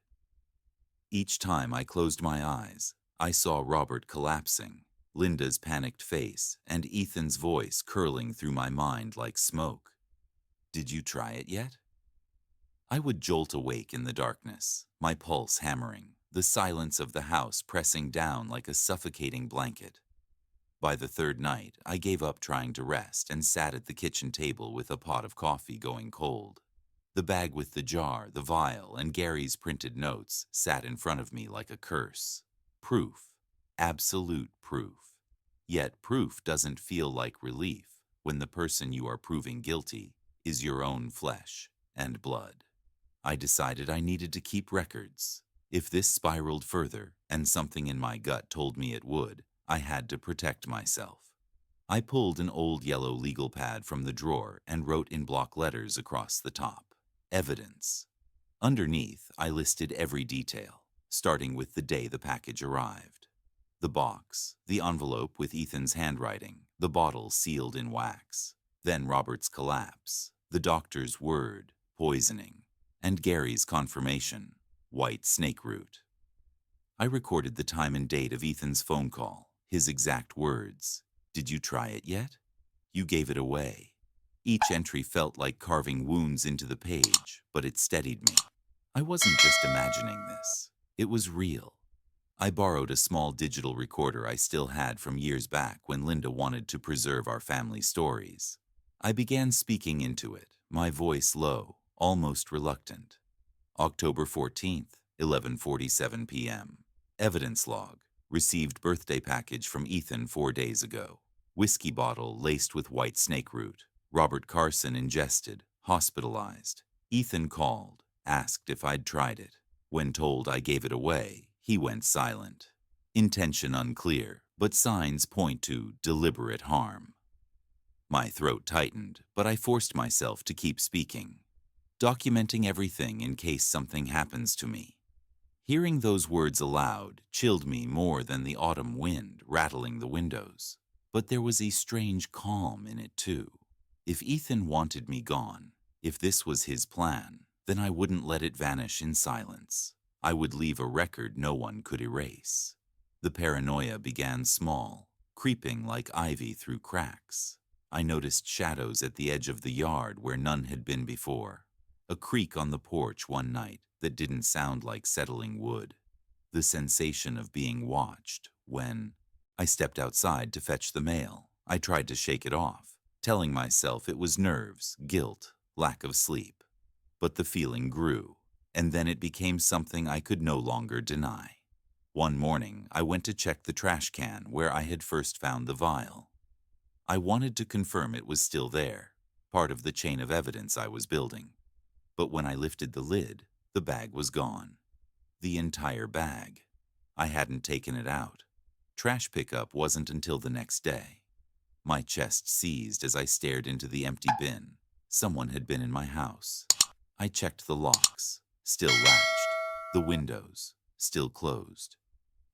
Each time I closed my eyes, I saw Robert collapsing, Linda's panicked face, and Ethan's voice curling through my mind like smoke. Did you try it yet? I would jolt awake in the darkness, my pulse hammering, the silence of the house pressing down like a suffocating blanket. By the third night, I gave up trying to rest and sat at the kitchen table with a pot of coffee going cold. The bag with the jar, the vial, and Gary's printed notes sat in front of me like a curse. Proof. Absolute proof. Yet proof doesn't feel like relief when the person you are proving guilty is your own flesh and blood. I decided I needed to keep records. If this spiraled further, and something in my gut told me it would, I had to protect myself. I pulled an old yellow legal pad from the drawer and wrote in block letters across the top, "Evidence." Underneath, I listed every detail, starting with the day the package arrived. The box, the envelope with Ethan's handwriting, the bottle sealed in wax, then Robert's collapse, the doctor's word, poisoning, and Gary's confirmation, white snake root. I recorded the time and date of Ethan's phone call, his exact words. Did you try it yet? You gave it away. Each entry felt like carving wounds into the page, but it steadied me. I wasn't just imagining this. It was real. I borrowed a small digital recorder I still had from years back when Linda wanted to preserve our family stories. I began speaking into it, my voice low, almost reluctant. October 14th, 11:47 p.m. Evidence log. Received birthday package from Ethan 4 days ago. Whiskey bottle laced with white snake root. Robert Carson ingested, hospitalized. Ethan called, asked if I'd tried it. When told I gave it away, he went silent. Intention unclear, but signs point to deliberate harm. My throat tightened, but I forced myself to keep speaking, documenting everything in case something happens to me. Hearing those words aloud chilled me more than the autumn wind rattling the windows. But there was a strange calm in it too. If Ethan wanted me gone, if this was his plan, then I wouldn't let it vanish in silence. I would leave a record no one could erase. The paranoia began small, creeping like ivy through cracks. I noticed shadows at the edge of the yard where none had been before. A creak on the porch one night that didn't sound like settling wood. The sensation of being watched when I stepped outside to fetch the mail. I tried to shake it off, telling myself it was nerves, guilt, lack of sleep. But the feeling grew, and then it became something I could no longer deny. One morning, I went to check the trash can where I had first found the vial. I wanted to confirm it was still there, part of the chain of evidence I was building. But when I lifted the lid, the bag was gone. The entire bag. I hadn't taken it out. Trash pickup wasn't until the next day. My chest seized as I stared into the empty bin. Someone had been in my house. I checked the locks, still latched, the windows, still closed.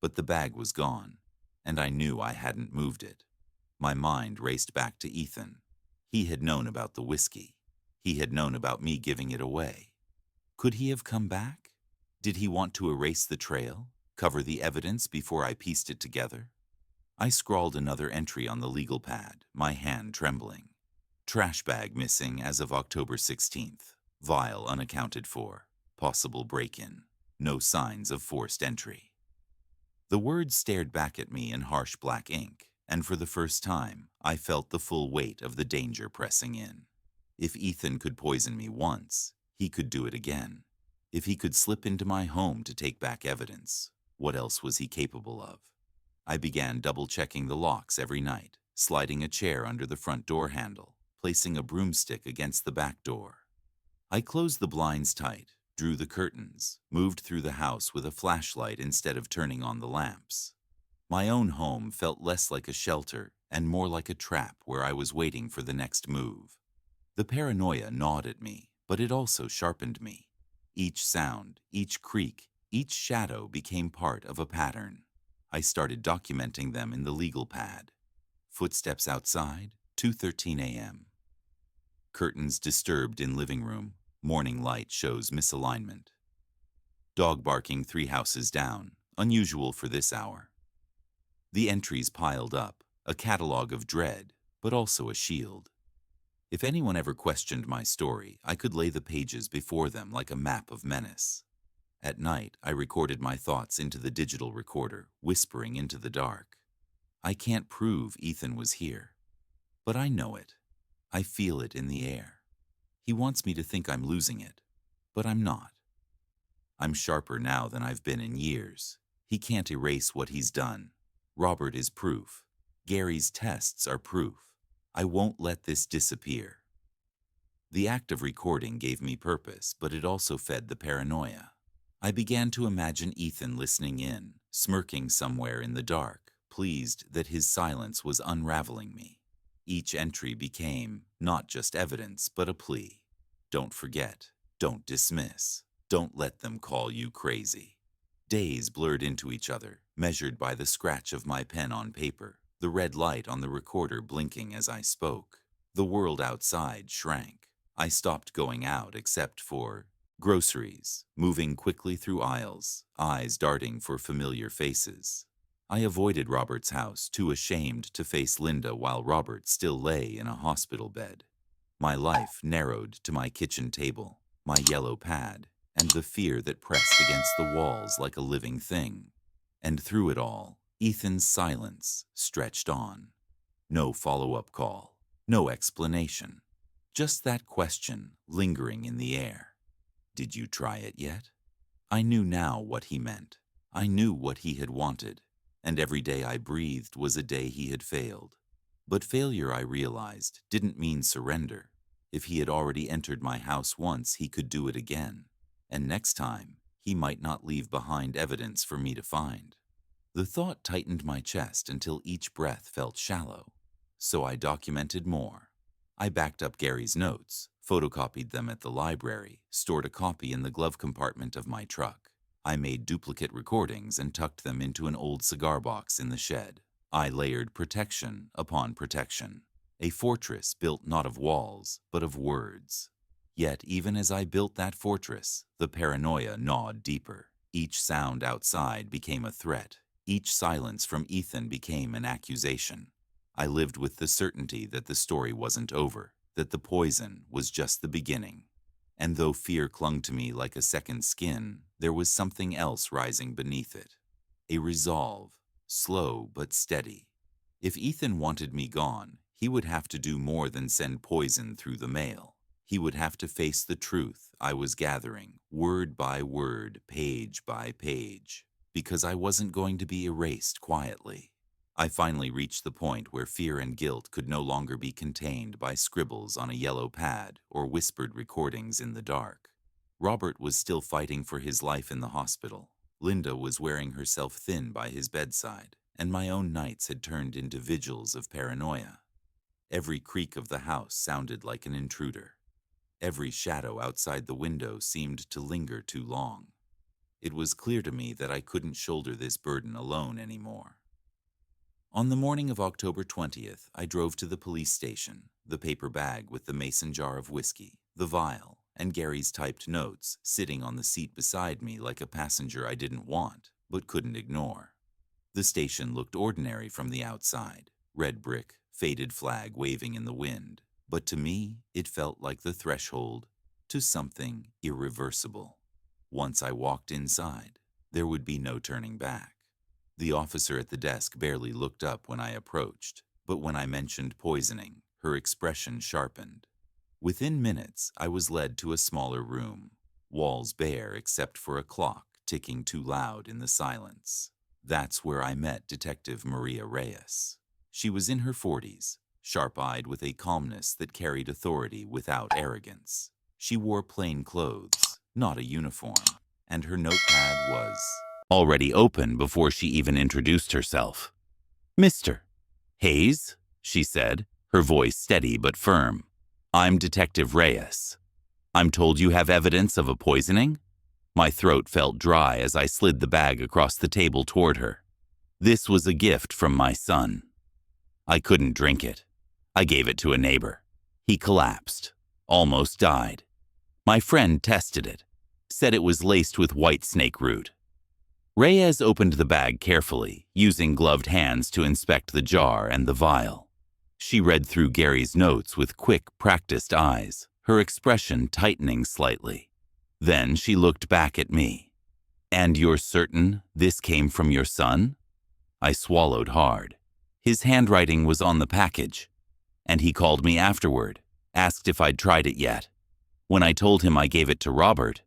But the bag was gone, and I knew I hadn't moved it. My mind raced back to Ethan. He had known about the whiskey. He had known about me giving it away. Could he have come back? Did he want to erase the trail, cover the evidence before I pieced it together? I scrawled another entry on the legal pad, my hand trembling. Trash bag missing as of October 16th. Vial unaccounted for. Possible break-in. No signs of forced entry. The words stared back at me in harsh black ink, and for the first time, I felt the full weight of the danger pressing in. If Ethan could poison me once, he could do it again. If he could slip into my home to take back evidence, what else was he capable of? I began double-checking the locks every night, sliding a chair under the front door handle, placing a broomstick against the back door. I closed the blinds tight, drew the curtains, moved through the house with a flashlight instead of turning on the lamps. My own home felt less like a shelter and more like a trap where I was waiting for the next move. The paranoia gnawed at me, but it also sharpened me. Each sound, each creak, each shadow became part of a pattern. I started documenting them in the legal pad. Footsteps outside, 2:13 a.m. Curtains disturbed in living room. Morning light shows misalignment. Dog barking 3 houses down, unusual for this hour. The entries piled up, a catalog of dread, but also a shield. If anyone ever questioned my story, I could lay the pages before them like a map of menace. At night, I recorded my thoughts into the digital recorder, whispering into the dark. I can't prove Ethan was here, but I know it. I feel it in the air. He wants me to think I'm losing it, but I'm not. I'm sharper now than I've been in years. He can't erase what he's done. Robert is proof. Gary's tests are proof. I won't let this disappear. The act of recording gave me purpose, but it also fed the paranoia. I began to imagine Ethan listening in, smirking somewhere in the dark, pleased that his silence was unraveling me. Each entry became not just evidence, but a plea. Don't forget. Don't dismiss. Don't let them call you crazy. Days blurred into each other, measured by the scratch of my pen on paper, the red light on the recorder blinking as I spoke. The world outside shrank. I stopped going out except for groceries, moving quickly through aisles, eyes darting for familiar faces. I avoided Robert's house, too ashamed to face Linda while Robert still lay in a hospital bed. My life narrowed to my kitchen table, my yellow pad, and the fear that pressed against the walls like a living thing. And through it all, Ethan's silence stretched on. No follow-up call, no explanation. Just that question lingering in the air. Did you try it yet? I knew now what he meant. I knew what he had wanted. And every day I breathed was a day he had failed. But failure, I realized, didn't mean surrender. If he had already entered my house once, he could do it again. And next time, he might not leave behind evidence for me to find. The thought tightened my chest until each breath felt shallow. So I documented more. I backed up Gary's notes, photocopied them at the library, stored a copy in the glove compartment of my truck. I made duplicate recordings and tucked them into an old cigar box in the shed. I layered protection upon protection, a fortress built not of walls, but of words. Yet even as I built that fortress, the paranoia gnawed deeper. Each sound outside became a threat. Each silence from Ethan became an accusation. I lived with the certainty that the story wasn't over, that the poison was just the beginning. And though fear clung to me like a second skin, there was something else rising beneath it. A resolve, slow but steady. If Ethan wanted me gone, he would have to do more than send poison through the mail. He would have to face the truth I was gathering, word by word, page by page, because I wasn't going to be erased quietly. I finally reached the point where fear and guilt could no longer be contained by scribbles on a yellow pad or whispered recordings in the dark. Robert was still fighting for his life in the hospital. Linda was wearing herself thin by his bedside, and my own nights had turned into vigils of paranoia. Every creak of the house sounded like an intruder. Every shadow outside the window seemed to linger too long. It was clear to me that I couldn't shoulder this burden alone anymore. On the morning of October 20th, I drove to the police station, the paper bag with the mason jar of whiskey, the vial, and Gary's typed notes sitting on the seat beside me like a passenger I didn't want, but couldn't ignore. The station looked ordinary from the outside, red brick, faded flag waving in the wind, but to me, it felt like the threshold to something irreversible. Once I walked inside, there would be no turning back. The officer at the desk barely looked up when I approached, but when I mentioned poisoning, her expression sharpened. Within minutes, I was led to a smaller room, walls bare except for a clock ticking too loud in the silence. That's where I met Detective Maria Reyes. She was in her 40s, sharp-eyed with a calmness that carried authority without arrogance. She wore plain clothes, not a uniform, and her notepad was already open before she even introduced herself. "Mr. Hayes," she said, her voice steady but firm. "I'm Detective Reyes. I'm told you have evidence of a poisoning?" My throat felt dry as I slid the bag across the table toward her. This was a gift from my son. I couldn't drink it. I gave it to a neighbor. He collapsed, almost died. My friend tested it, said it was laced with white snake root. Reyes opened the bag carefully, using gloved hands to inspect the jar and the vial. She read through Gary's notes with quick, practiced eyes, her expression tightening slightly. Then she looked back at me. "And you're certain this came from your son?" I swallowed hard. His handwriting was on the package, and he called me afterward, asked if I'd tried it yet. When I told him I gave it to Robert,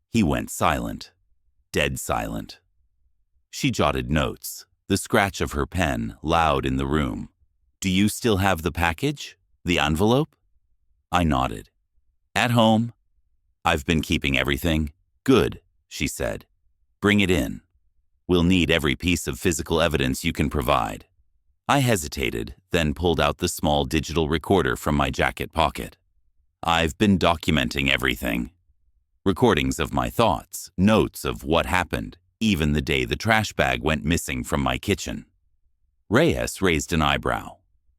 he went silent, dead silent. She jotted notes, the scratch of her pen loud in the room. "Do you still have the package? The envelope?" I nodded. "At home. I've been keeping everything." "Good," she said. "Bring it in. We'll need every piece of physical evidence you can provide." I hesitated, then pulled out the small digital recorder from my jacket pocket. "I've been documenting everything. Recordings of my thoughts, notes of what happened, even the day the trash bag went missing from my kitchen." Reyes raised an eyebrow.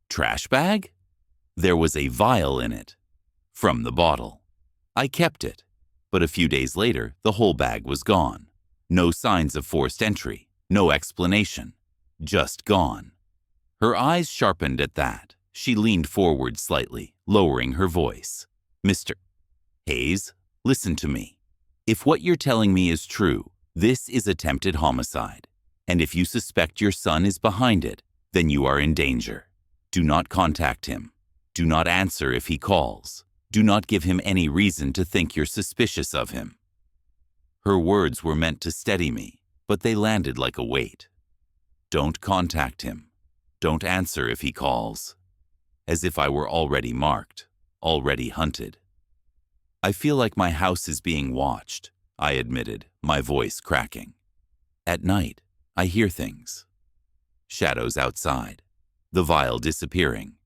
"Trash bag?" "There was a vial in it. From the bottle. I kept it, but a few days later, the whole bag was gone. No signs of forced entry, no explanation. Just gone." Her eyes sharpened at that. She leaned forward slightly, lowering her voice. "Mr. Hayes, listen to me. If what you're telling me is true, this is attempted homicide. And if you suspect your son is behind it, then you are in danger. Do not contact him. Do not answer if he calls. Do not give him any reason to think you're suspicious of him." Her words were meant to steady me, but they landed like a weight. Don't contact him. Don't answer if he calls. As if I were already marked, already hunted. "I feel like my house is being watched," I admitted, my voice cracking. "At night, I hear things. Shadows outside. The vial disappearing.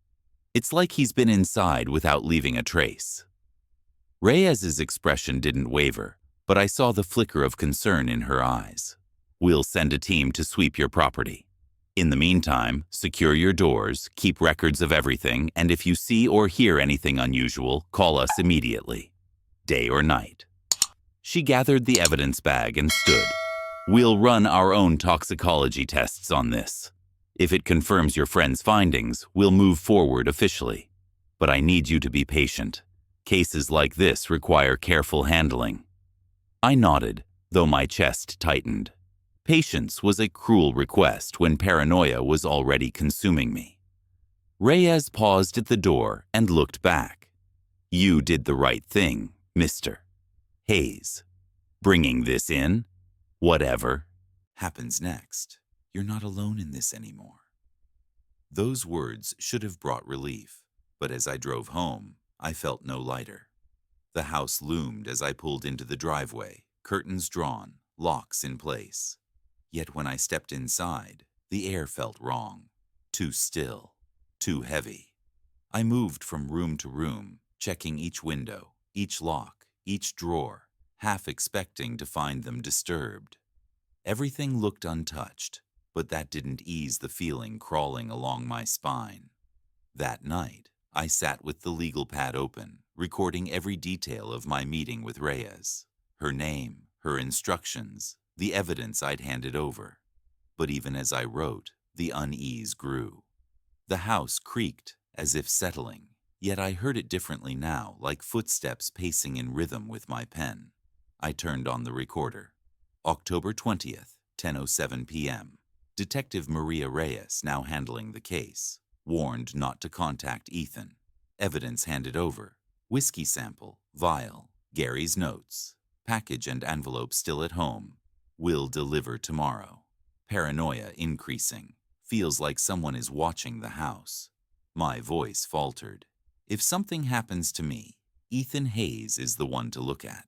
It's like he's been inside without leaving a trace." Reyes's expression didn't waver, but I saw the flicker of concern in her eyes. "We'll send a team to sweep your property. In the meantime, secure your doors, keep records of everything, and if you see or hear anything unusual, call us immediately. Day or night." She gathered the evidence bag and stood. "We'll run our own toxicology tests on this. If it confirms your friend's findings, we'll move forward officially. But I need you to be patient. Cases like this require careful handling." I nodded, though my chest tightened. Patience was a cruel request when paranoia was already consuming me. Reyes paused at the door and looked back. "You did the right thing, Mr. Hayes. Bringing this in, whatever happens next, you're not alone in this anymore." Those words should have brought relief, but as I drove home, I felt no lighter. The house loomed as I pulled into the driveway, curtains drawn, locks in place. Yet when I stepped inside, the air felt wrong. Too still, too heavy. I moved from room to room, checking each window, each lock, each drawer, half expecting to find them disturbed. Everything looked untouched, but that didn't ease the feeling crawling along my spine. That night, I sat with the legal pad open, recording every detail of my meeting with Reyes. Her name, her instructions, the evidence I'd handed over. But even as I wrote, the unease grew. The house creaked, as if settling, yet I heard it differently now, like footsteps pacing in rhythm with my pen. I turned on the recorder. October 20th, 10:07 p.m. Detective Maria Reyes, now handling the case, warned not to contact Ethan. Evidence handed over. Whiskey sample, vial, Gary's notes. Package and envelope still at home. Will deliver tomorrow. Paranoia increasing. Feels like someone is watching the house. My voice faltered. If something happens to me, Ethan Hayes is the one to look at.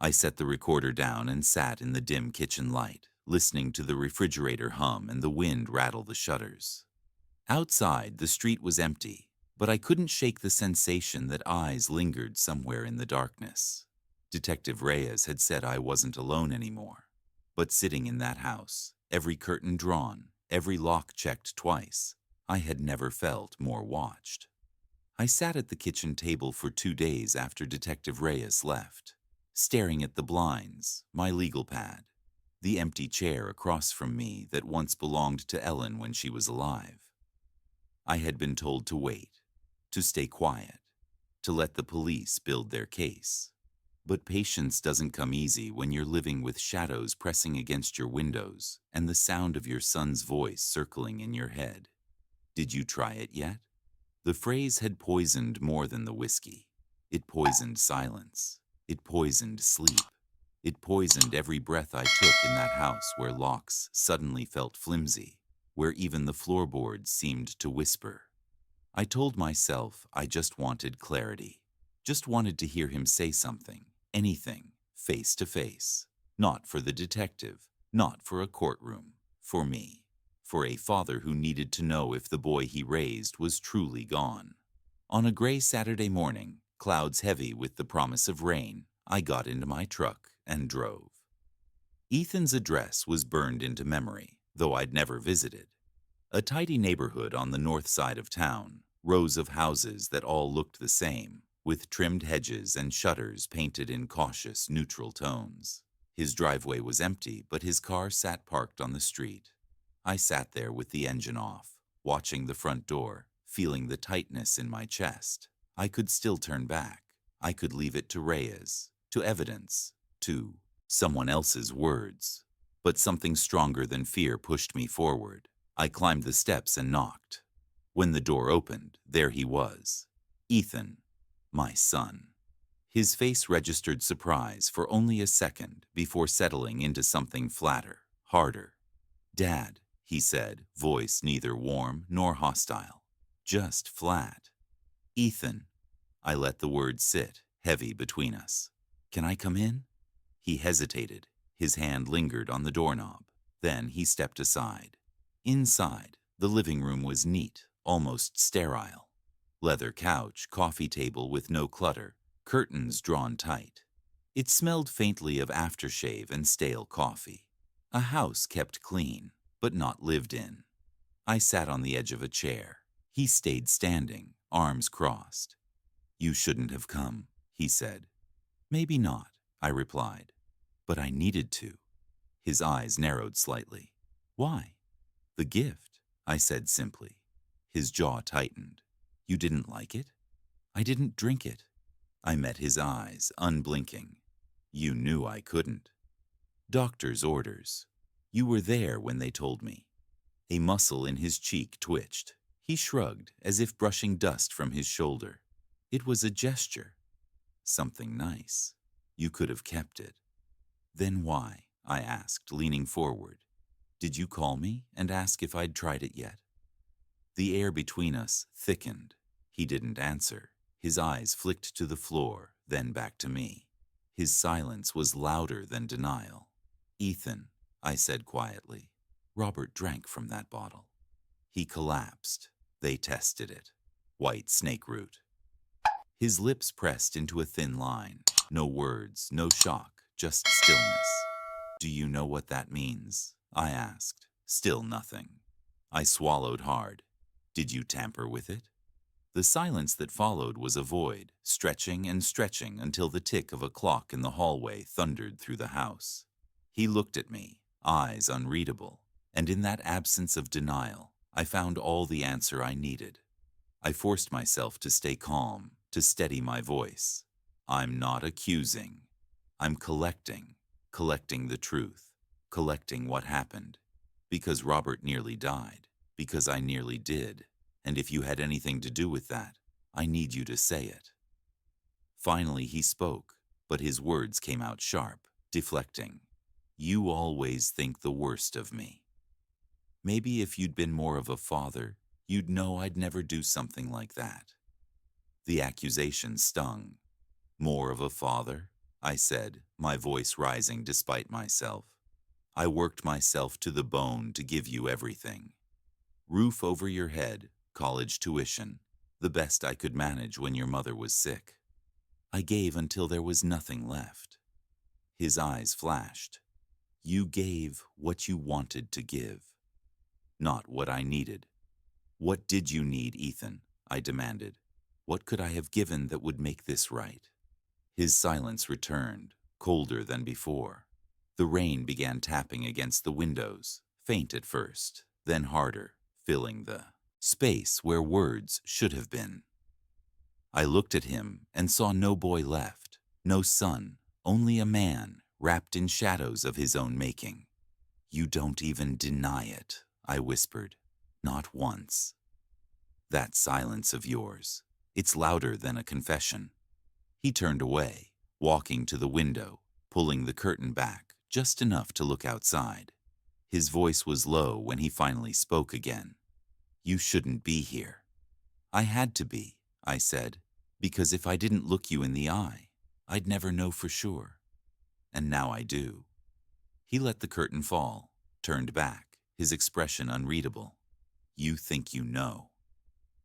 I set the recorder down and sat in the dim kitchen light, listening to the refrigerator hum and the wind rattle the shutters. Outside, the street was empty, but I couldn't shake the sensation that eyes lingered somewhere in the darkness. Detective Reyes had said I wasn't alone anymore. But sitting in that house, every curtain drawn, every lock checked twice, I had never felt more watched. I sat at the kitchen table for 2 days after Detective Reyes left, staring at the blinds, my legal pad, the empty chair across from me that once belonged to Ellen when she was alive. I had been told to wait, to stay quiet, to let the police build their case. But patience doesn't come easy when you're living with shadows pressing against your windows and the sound of your son's voice circling in your head. Did you try it yet? The phrase had poisoned more than the whiskey. It poisoned silence. It poisoned sleep. It poisoned every breath I took in that house where locks suddenly felt flimsy, where even the floorboards seemed to whisper. I told myself I just wanted clarity, just wanted to hear him say something, anything, face to face. Not for the detective, not for a courtroom, for me, for a father who needed to know if the boy he raised was truly gone. On a gray Saturday morning, clouds heavy with the promise of rain, I got into my truck and drove. Ethan's address was burned into memory, though I'd never visited. A tidy neighborhood on the north side of town, rows of houses that all looked the same, with trimmed hedges and shutters painted in cautious, neutral tones. His driveway was empty, but his car sat parked on the street. I sat there with the engine off, watching the front door, feeling the tightness in my chest. I could still turn back. I could leave it to Reyes, to evidence, to someone else's words. But something stronger than fear pushed me forward. I climbed the steps and knocked. When the door opened, there he was. Ethan, my son. His face registered surprise for only a second before settling into something flatter, harder. "Dad," he said, voice neither warm nor hostile, just flat. "Ethan." I let the words sit, heavy between us. "Can I come in?" He hesitated. His hand lingered on the doorknob. Then he stepped aside. Inside, the living room was neat, almost sterile. Leather couch, coffee table with no clutter, curtains drawn tight. It smelled faintly of aftershave and stale coffee. A house kept clean, but not lived in. I sat on the edge of a chair. He stayed standing, arms crossed. "You shouldn't have come," he said. "Maybe not," I replied. "But I needed to." His eyes narrowed slightly. "Why?" "The gift," I said simply. His jaw tightened. "You didn't like it?" "I didn't drink it." I met his eyes, unblinking. "You knew I couldn't." "Doctor's orders. You were there when they told me." A muscle in his cheek twitched. He shrugged, as if brushing dust from his shoulder. It was a gesture. "Something nice. You could have kept it." "Then why?" I asked, leaning forward. "Did you call me and ask if I'd tried it yet?" The air between us thickened. He didn't answer. His eyes flicked to the floor, then back to me. His silence was louder than denial. Ethan, I said quietly. Robert drank from that bottle. He collapsed. They tested it. White snake root. His lips pressed into a thin line. No words, no shock, just stillness. Do you know what that means? I asked. Still nothing. I swallowed hard. Did you tamper with it? The silence that followed was a void, stretching and stretching until the tick of a clock in the hallway thundered through the house. He looked at me, eyes unreadable, and in that absence of denial, I found all the answer I needed. I forced myself to stay calm, to steady my voice. I'm not accusing. I'm collecting the truth, collecting what happened. Because Robert nearly died, because I nearly did, and if you had anything to do with that, I need you to say it. Finally he spoke, but his words came out sharp, deflecting. You always think the worst of me. Maybe if you'd been more of a father, you'd know I'd never do something like that. The accusation stung. More of a father? I said, my voice rising despite myself. I worked myself to the bone to give you everything. Roof over your head, college tuition, the best I could manage when your mother was sick. I gave until there was nothing left. His eyes flashed. You gave what you wanted to give, not what I needed. What did you need, Ethan? I demanded. What could I have given that would make this right? His silence returned, colder than before. The rain began tapping against the windows, faint at first, then harder, filling the space where words should have been. I looked at him and saw no boy left, no son, only a man wrapped in shadows of his own making. You don't even deny it, I whispered. Not once. That silence of yours, it's louder than a confession. He turned away, walking to the window, pulling the curtain back just enough to look outside. His voice was low when he finally spoke again. You shouldn't be here. I had to be, I said, because if I didn't look you in the eye, I'd never know for sure. And now I do. He let the curtain fall, turned back, his expression unreadable. You think you know,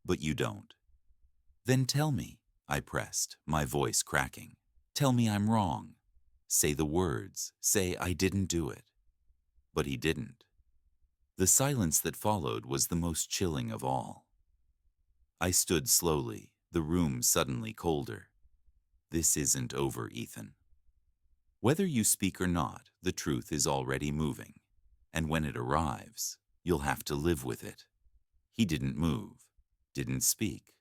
but you don't. Then tell me, I pressed, my voice cracking. Tell me I'm wrong. Say the words, say I didn't do it. But he didn't. The silence that followed was the most chilling of all. I stood slowly, the room suddenly colder. This isn't over, Ethan. Whether you speak or not, the truth is already moving, and when it arrives, you'll have to live with it. He didn't move, didn't speak,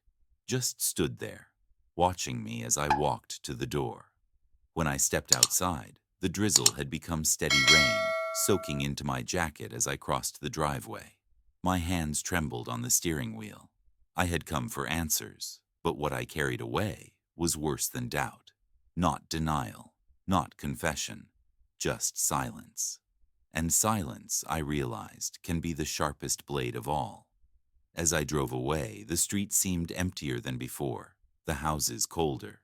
just stood there, watching me as I walked to the door. When I stepped outside, the drizzle had become steady rain, soaking into my jacket as I crossed the driveway. My hands trembled on the steering wheel. I had come for answers, but what I carried away was worse than doubt. Not denial, not confession, just silence. And silence, I realized, can be the sharpest blade of all. As I drove away, the street seemed emptier than before, the houses colder.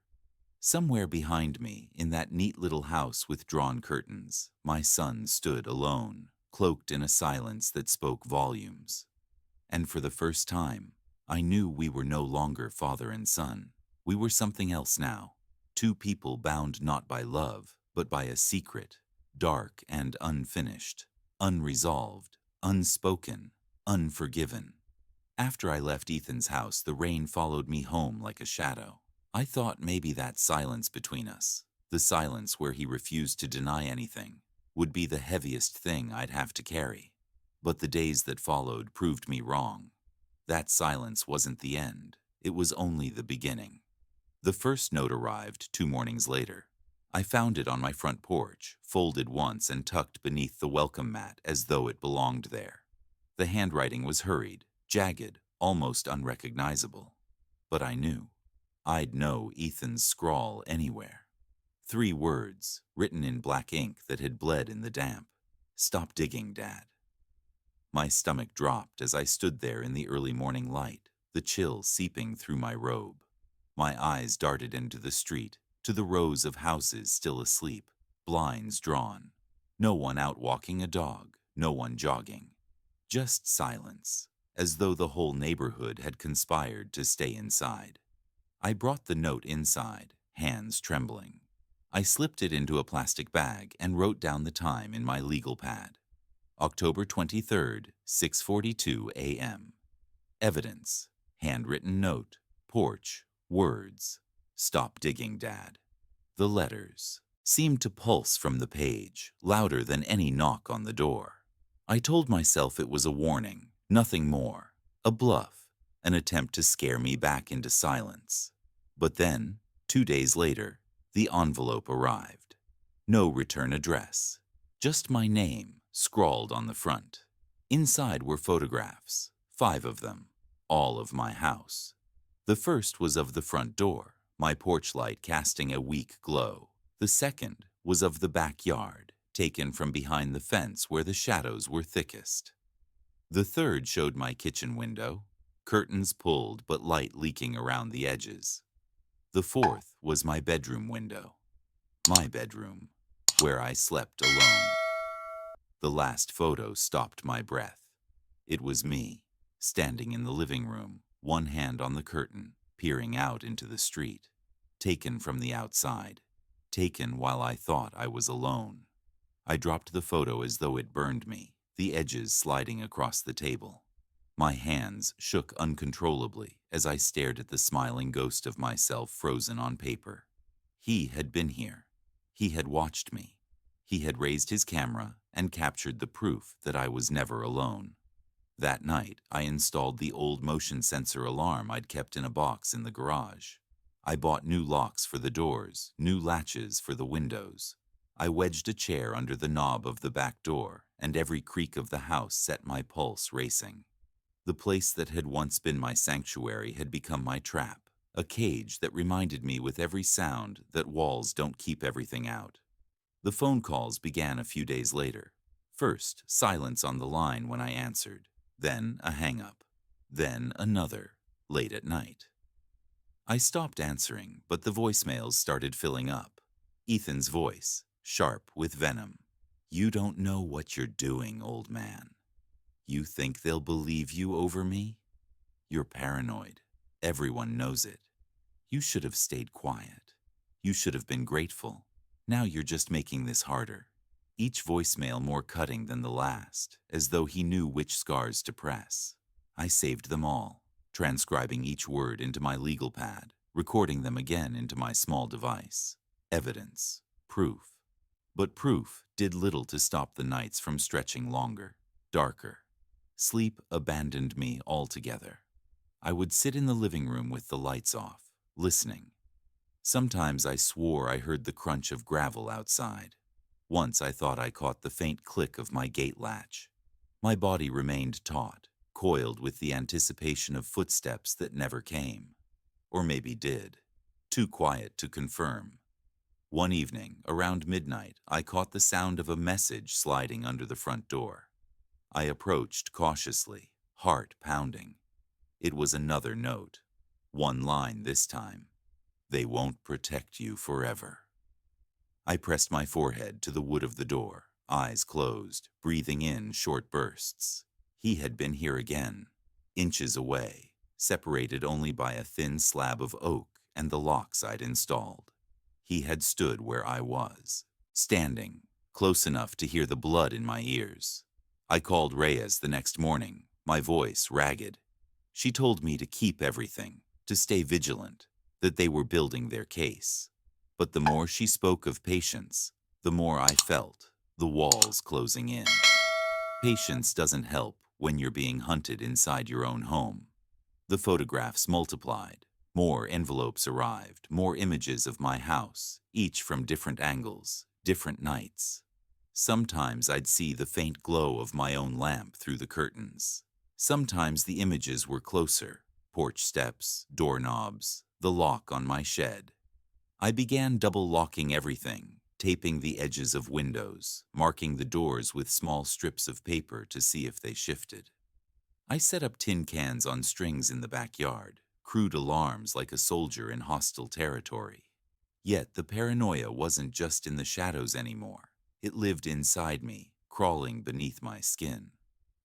Somewhere behind me, in that neat little house with drawn curtains, my son stood alone, cloaked in a silence that spoke volumes. And for the first time, I knew we were no longer father and son. We were something else now. Two people bound not by love, but by a secret, dark and unfinished, unresolved, unspoken, unforgiven. After I left Ethan's house, the rain followed me home like a shadow. I thought maybe that silence between us, the silence where he refused to deny anything, would be the heaviest thing I'd have to carry. But the days that followed proved me wrong. That silence wasn't the end. It was only the beginning. The first note arrived 2 mornings later. I found it on my front porch, folded once and tucked beneath the welcome mat as though it belonged there. The handwriting was hurried, jagged, almost unrecognizable. But I knew. I'd know Ethan's scrawl anywhere. 3 words, written in black ink that had bled in the damp. Stop digging, Dad. My stomach dropped as I stood there in the early morning light, the chill seeping through my robe. My eyes darted into the street, to the rows of houses still asleep, blinds drawn. No one out walking a dog, no one jogging. Just silence, as though the whole neighborhood had conspired to stay inside. I brought the note inside, hands trembling. I slipped it into a plastic bag and wrote down the time in my legal pad. October 23rd, 6:42 a.m. Evidence, handwritten note, porch, words. Stop digging, Dad. The letters seemed to pulse from the page, louder than any knock on the door. I told myself it was a warning, nothing more, a bluff, an attempt to scare me back into silence. But then, 2 days later, the envelope arrived. No return address, just my name scrawled on the front. Inside were photographs, 5 of them, all of my house. The first was of the front door, my porch light casting a weak glow. The second was of the backyard, taken from behind the fence where the shadows were thickest. The third showed my kitchen window, curtains pulled but light leaking around the edges. The fourth was my bedroom window, my bedroom, where I slept alone. The last photo stopped my breath. It was me, standing in the living room, one hand on the curtain, peering out into the street. Taken from the outside, taken while I thought I was alone. I dropped the photo as though it burned me, the edges sliding across the table. My hands shook uncontrollably as I stared at the smiling ghost of myself frozen on paper. He had been here. He had watched me. He had raised his camera and captured the proof that I was never alone. That night, I installed the old motion sensor alarm I'd kept in a box in the garage. I bought new locks for the doors, new latches for the windows. I wedged a chair under the knob of the back door, and every creak of the house set my pulse racing. The place that had once been my sanctuary had become my trap, a cage that reminded me with every sound that walls don't keep everything out. The phone calls began a few days later. First, silence on the line when I answered, then a hang-up, then another, late at night. I stopped answering, but the voicemails started filling up. Ethan's voice, sharp with venom. You don't know what you're doing, old man. You think they'll believe you over me? You're paranoid. Everyone knows it. You should have stayed quiet. You should have been grateful. Now you're just making this harder. Each voicemail more cutting than the last, as though he knew which scars to press. I saved them all, transcribing each word into my legal pad, recording them again into my small device. Evidence, proof. But proof did little to stop the nights from stretching longer, darker. Sleep abandoned me altogether. I would sit in the living room with the lights off, listening. Sometimes I swore I heard the crunch of gravel outside. Once I thought I caught the faint click of my gate latch. My body remained taut, coiled with the anticipation of footsteps that never came. Or maybe did. Too quiet to confirm. One evening, around midnight, I caught the sound of a message sliding under the front door. I approached cautiously, heart pounding. It was another note. One line this time. They won't protect you forever. I pressed my forehead to the wood of the door, eyes closed, breathing in short bursts. He had been here again, inches away, separated only by a thin slab of oak and the locks I'd installed. He had stood where I was, standing, close enough to hear the blood in my ears. I called Reyes the next morning, my voice ragged. She told me to keep everything, to stay vigilant, that they were building their case. But the more she spoke of patience, the more I felt the walls closing in. Patience doesn't help when you're being hunted inside your own home. The photographs multiplied. More envelopes arrived, more images of my house, each from different angles, different nights. Sometimes I'd see the faint glow of my own lamp through the curtains. Sometimes the images were closer, porch steps, doorknobs, the lock on my shed. I began double locking everything, taping the edges of windows, marking the doors with small strips of paper to see if they shifted. I set up tin cans on strings in the backyard, crude alarms like a soldier in hostile territory. Yet the paranoia wasn't just in the shadows anymore. It lived inside me, crawling beneath my skin.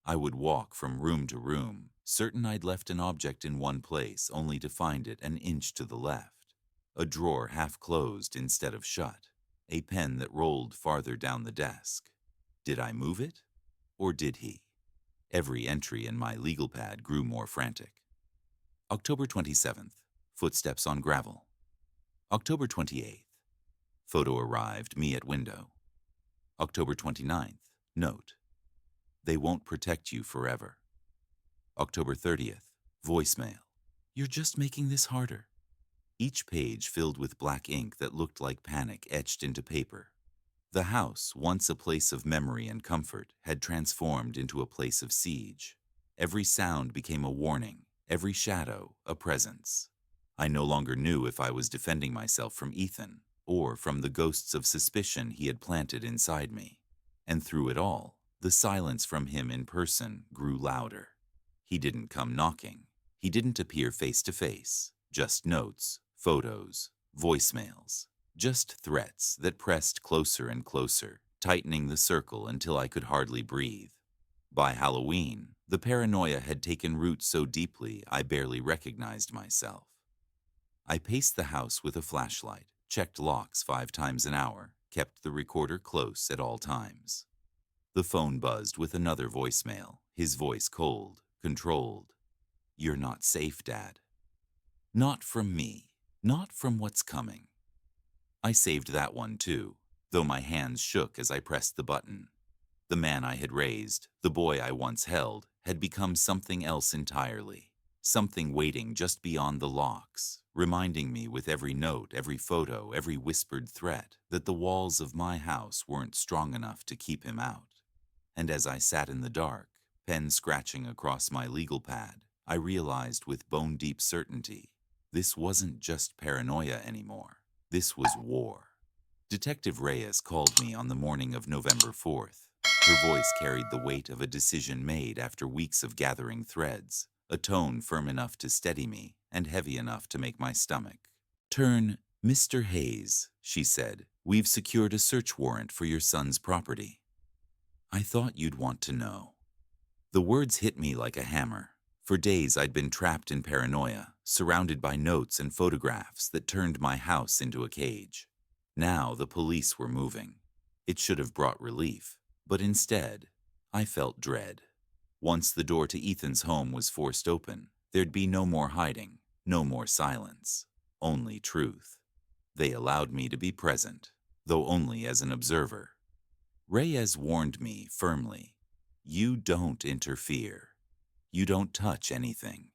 I would walk from room to room, certain I'd left an object in one place only to find it an inch to the left. A drawer half closed instead of shut. A pen that rolled farther down the desk. Did I move it? Or did he? Every entry in my legal pad grew more frantic. October 27th. Footsteps on gravel. October 28th. Photo arrived, me at window. October 29th. Note. They won't protect you forever. October 30th. Voicemail. You're just making this harder. Each page filled with black ink that looked like panic etched into paper. The house, once a place of memory and comfort, had transformed into a place of siege. Every sound became a warning, every shadow a presence. I no longer knew if I was defending myself from Ethan or from the ghosts of suspicion he had planted inside me. And through it all, the silence from him in person grew louder. He didn't come knocking. He didn't appear face to face. Just notes, photos, voicemails. Just threats that pressed closer and closer, tightening the circle until I could hardly breathe. By Halloween, the paranoia had taken root so deeply I barely recognized myself. I paced the house with a flashlight, checked locks 5 times an hour, kept the recorder close at all times. The phone buzzed with another voicemail, his voice cold, controlled. You're not safe, Dad. Not from me, not from what's coming. I saved that one too, though my hands shook as I pressed the button. The man I had raised, the boy I once held, had become something else entirely. Something waiting just beyond the locks, reminding me with every note, every photo, every whispered threat that the walls of my house weren't strong enough to keep him out. And as I sat in the dark, pen scratching across my legal pad, I realized with bone-deep certainty, this wasn't just paranoia anymore. This was war. Detective Reyes called me on the morning of November 4th. Her voice carried the weight of a decision made after weeks of gathering threads, a tone firm enough to steady me and heavy enough to make my stomach turn. Mr. Hayes, she said, we've secured a search warrant for your son's property. I thought you'd want to know. The words hit me like a hammer. For days I'd been trapped in paranoia, surrounded by notes and photographs that turned my house into a cage. Now the police were moving. It should have brought relief, but instead, I felt dread. Once the door to Ethan's home was forced open, there'd be no more hiding, no more silence, only truth. They allowed me to be present, though only as an observer. Reyes warned me firmly, you don't interfere. You don't touch anything.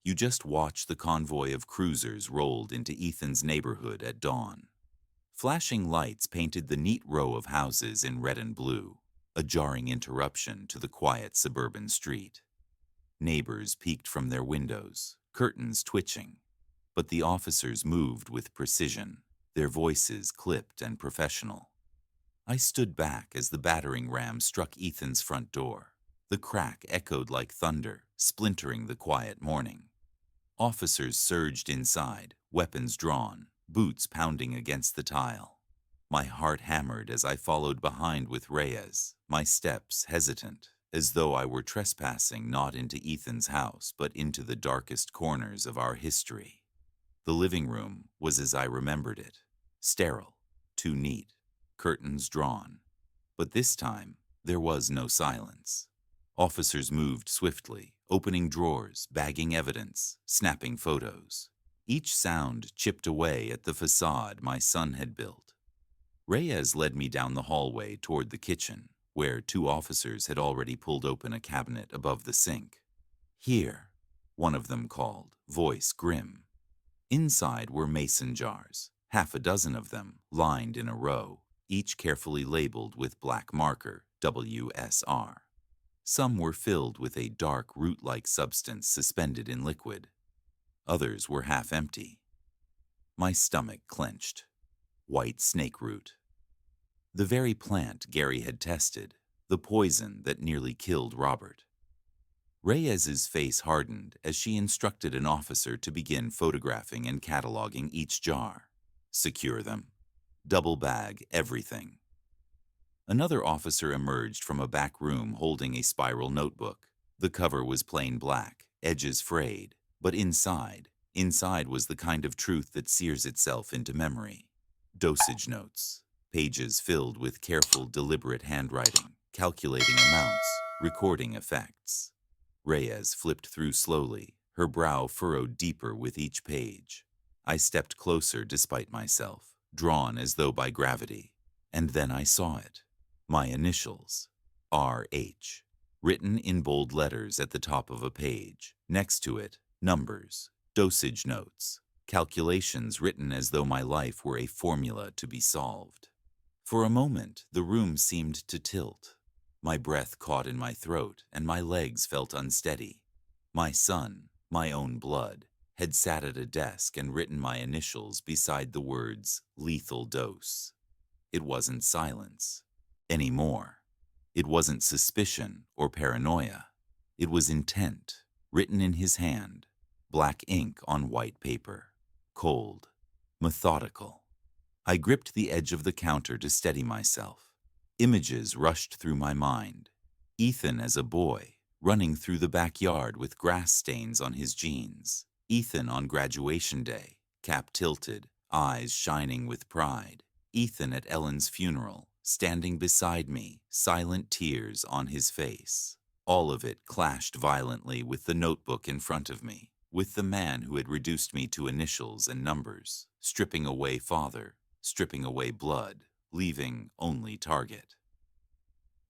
You just watch the convoy of cruisers rolled into Ethan's neighborhood at dawn. Flashing lights painted the neat row of houses in red and blue, a jarring interruption to the quiet suburban street. Neighbors peeked from their windows, curtains twitching, but the officers moved with precision, their voices clipped and professional. I stood back as the battering ram struck Ethan's front door. The crack echoed like thunder, splintering the quiet morning. Officers surged inside, weapons drawn, boots pounding against the tile. My heart hammered as I followed behind with Reyes, my steps hesitant, as though I were trespassing not into Ethan's house but into the darkest corners of our history. The living room was as I remembered it, sterile, too neat, curtains drawn. But this time, there was no silence. Officers moved swiftly, opening drawers, bagging evidence, snapping photos. Each sound chipped away at the facade my son had built. Reyes led me down the hallway toward the kitchen, where 2 officers had already pulled open a cabinet above the sink. Here, one of them called, voice grim. Inside were mason jars, 6 of them lined in a row, each carefully labeled with black marker, WSR. Some were filled with a dark root-like substance suspended in liquid. Others were half empty. My stomach clenched. White snake root. The very plant Gary had tested, the poison that nearly killed Robert. Reyes's face hardened as she instructed an officer to begin photographing and cataloging each jar. Secure them. Double bag everything. Another officer emerged from a back room holding a spiral notebook. The cover was plain black, edges frayed, but inside was the kind of truth that sears itself into memory. Dosage notes, pages filled with careful, deliberate handwriting, calculating amounts, recording effects. Reyes flipped through slowly, her brow furrowed deeper with each page. I stepped closer despite myself, drawn as though by gravity. And then I saw it. My initials, R.H., written in bold letters at the top of a page. Next to it, numbers, dosage notes, calculations written as though my life were a formula to be solved. For a moment, the room seemed to tilt. My breath caught in my throat, and my legs felt unsteady. My son, my own blood, had sat at a desk and written my initials beside the words, lethal dose. It wasn't silence anymore. It wasn't suspicion or paranoia. It was intent, written in his hand, black ink on white paper, cold, methodical. I gripped the edge of the counter to steady myself. Images rushed through my mind. Ethan as a boy, running through the backyard with grass stains on his jeans. Ethan on graduation day, cap tilted, eyes shining with pride. Ethan at Ellen's funeral, standing beside me, silent tears on his face. All of it clashed violently with the notebook in front of me, with the man who had reduced me to initials and numbers, stripping away father, stripping away blood, leaving only target.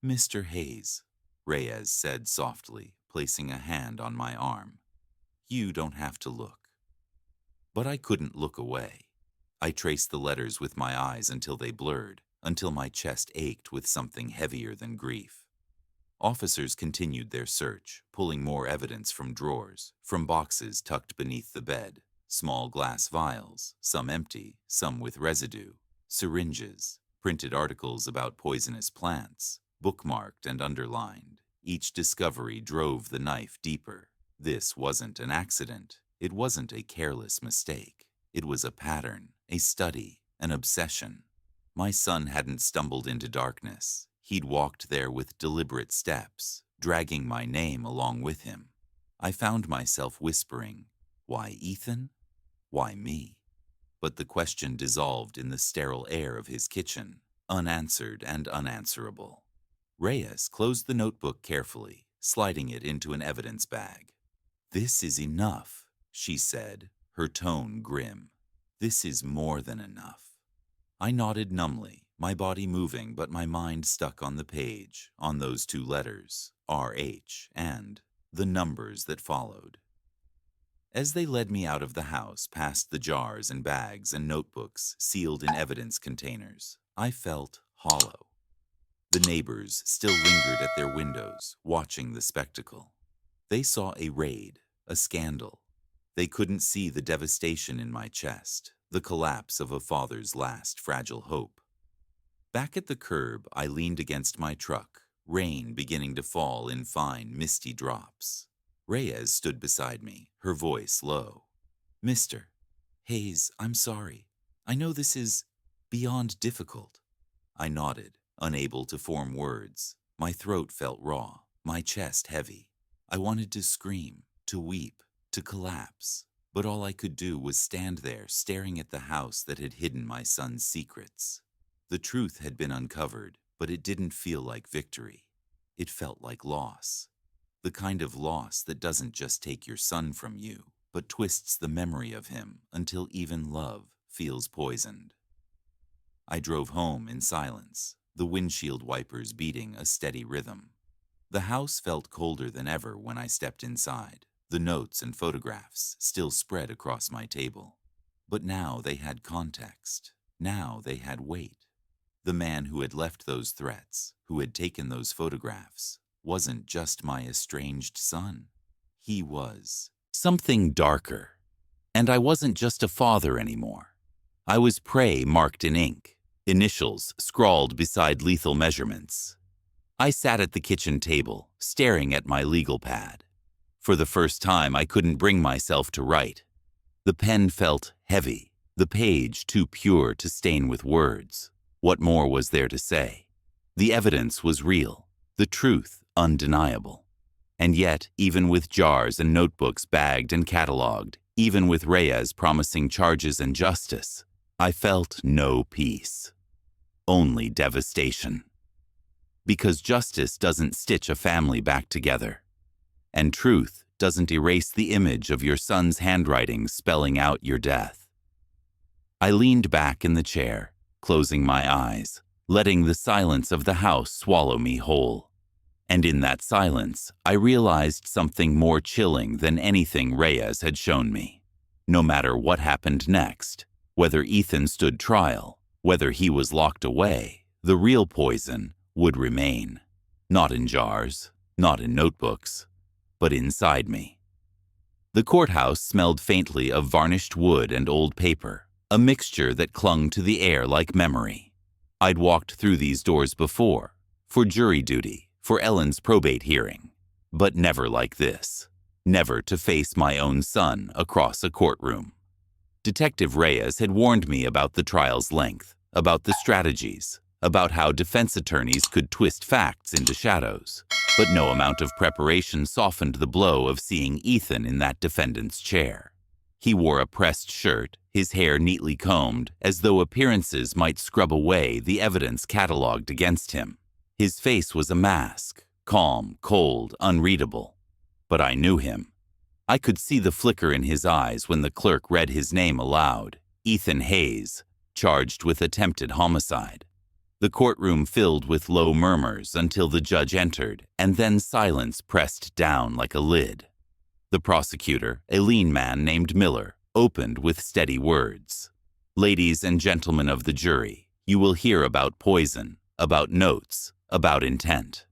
"Mr. Hayes," Reyes said softly, placing a hand on my arm. "You don't have to look." But I couldn't look away. I traced the letters with my eyes until they blurred, until my chest ached with something heavier than grief. Officers continued their search, pulling more evidence from drawers, from boxes tucked beneath the bed, small glass vials, some empty, some with residue, syringes, printed articles about poisonous plants, bookmarked and underlined. Each discovery drove the knife deeper. This wasn't an accident. It wasn't a careless mistake. It was a pattern, a study, an obsession. My son hadn't stumbled into darkness. He'd walked there with deliberate steps, dragging my name along with him. I found myself whispering, "Why Ethan? Why me?" But the question dissolved in the sterile air of his kitchen, unanswered and unanswerable. Reyes closed the notebook carefully, sliding it into an evidence bag. "This is enough," she said, her tone grim. "This is more than enough." I nodded numbly, my body moving but my mind stuck on the page, on those two letters, RH, and the numbers that followed. As they led me out of the house past the jars and bags and notebooks sealed in evidence containers, I felt hollow. The neighbors still lingered at their windows, watching the spectacle. They saw a raid, a scandal. They couldn't see the devastation in my chest, the collapse of a father's last fragile hope. Back at the curb, I leaned against my truck, rain beginning to fall in fine, misty drops. Reyes stood beside me, her voice low. "Mr. Hayes, I'm sorry. I know this is beyond difficult." I nodded, unable to form words. My throat felt raw, my chest heavy. I wanted to scream, to weep, to collapse, but all I could do was stand there staring at the house that had hidden my son's secrets. The truth had been uncovered, but it didn't feel like victory. It felt like loss. The kind of loss that doesn't just take your son from you, but twists the memory of him until even love feels poisoned. I drove home in silence, the windshield wipers beating a steady rhythm. The house felt colder than ever when I stepped inside, the notes and photographs still spread across my table. But now they had context. Now they had weight. The man who had left those threats, who had taken those photographs, wasn't just my estranged son. He was something darker. And I wasn't just a father anymore. I was prey marked in ink, initials scrawled beside lethal measurements. I sat at the kitchen table, staring at my legal pad. For the first time, I couldn't bring myself to write. The pen felt heavy, the page too pure to stain with words. What more was there to say? The evidence was real, the truth undeniable. And yet, even with jars and notebooks bagged and cataloged, even with Reyes promising charges and justice, I felt no peace, only devastation. Because justice doesn't stitch a family back together, and truth doesn't erase the image of your son's handwriting spelling out your death. I leaned back in the chair, closing my eyes, letting the silence of the house swallow me whole. And in that silence, I realized something more chilling than anything Reyes had shown me. No matter what happened next, whether Ethan stood trial, whether he was locked away, the real poison would remain. Not in jars, not in notebooks, but inside me. The courthouse smelled faintly of varnished wood and old paper, a mixture that clung to the air like memory. I'd walked through these doors before, for jury duty, for Ellen's probate hearing, but never like this. Never to face my own son across a courtroom. Detective Reyes had warned me about the trial's length, about the strategies, about how defense attorneys could twist facts into shadows, but no amount of preparation softened the blow of seeing Ethan in that defendant's chair. He wore a pressed shirt, his hair neatly combed, as though appearances might scrub away the evidence cataloged against him. His face was a mask, calm, cold, unreadable. But I knew him. I could see the flicker in his eyes when the clerk read his name aloud, Ethan Hayes, charged with attempted homicide. The courtroom filled with low murmurs until the judge entered, and then silence pressed down like a lid. The prosecutor, a lean man named Miller, opened with steady words. "Ladies and gentlemen of the jury, you will hear about poison, about notes, about intent.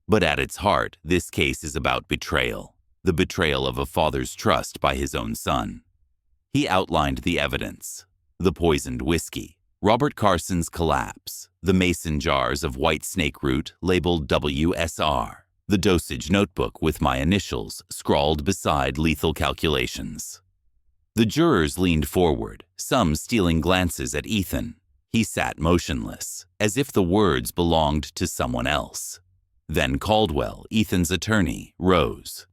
But at its heart, this case is about betrayal, the betrayal of a father's trust by his own son." He outlined the evidence: the poisoned whiskey, Robert Carson's collapse, the mason jars of white snake root labeled WSR, the dosage notebook with my initials scrawled beside lethal calculations. The jurors leaned forward, some stealing glances at Ethan. He sat motionless, as if the words belonged to someone else. Then Caldwell, Ethan's attorney, rose.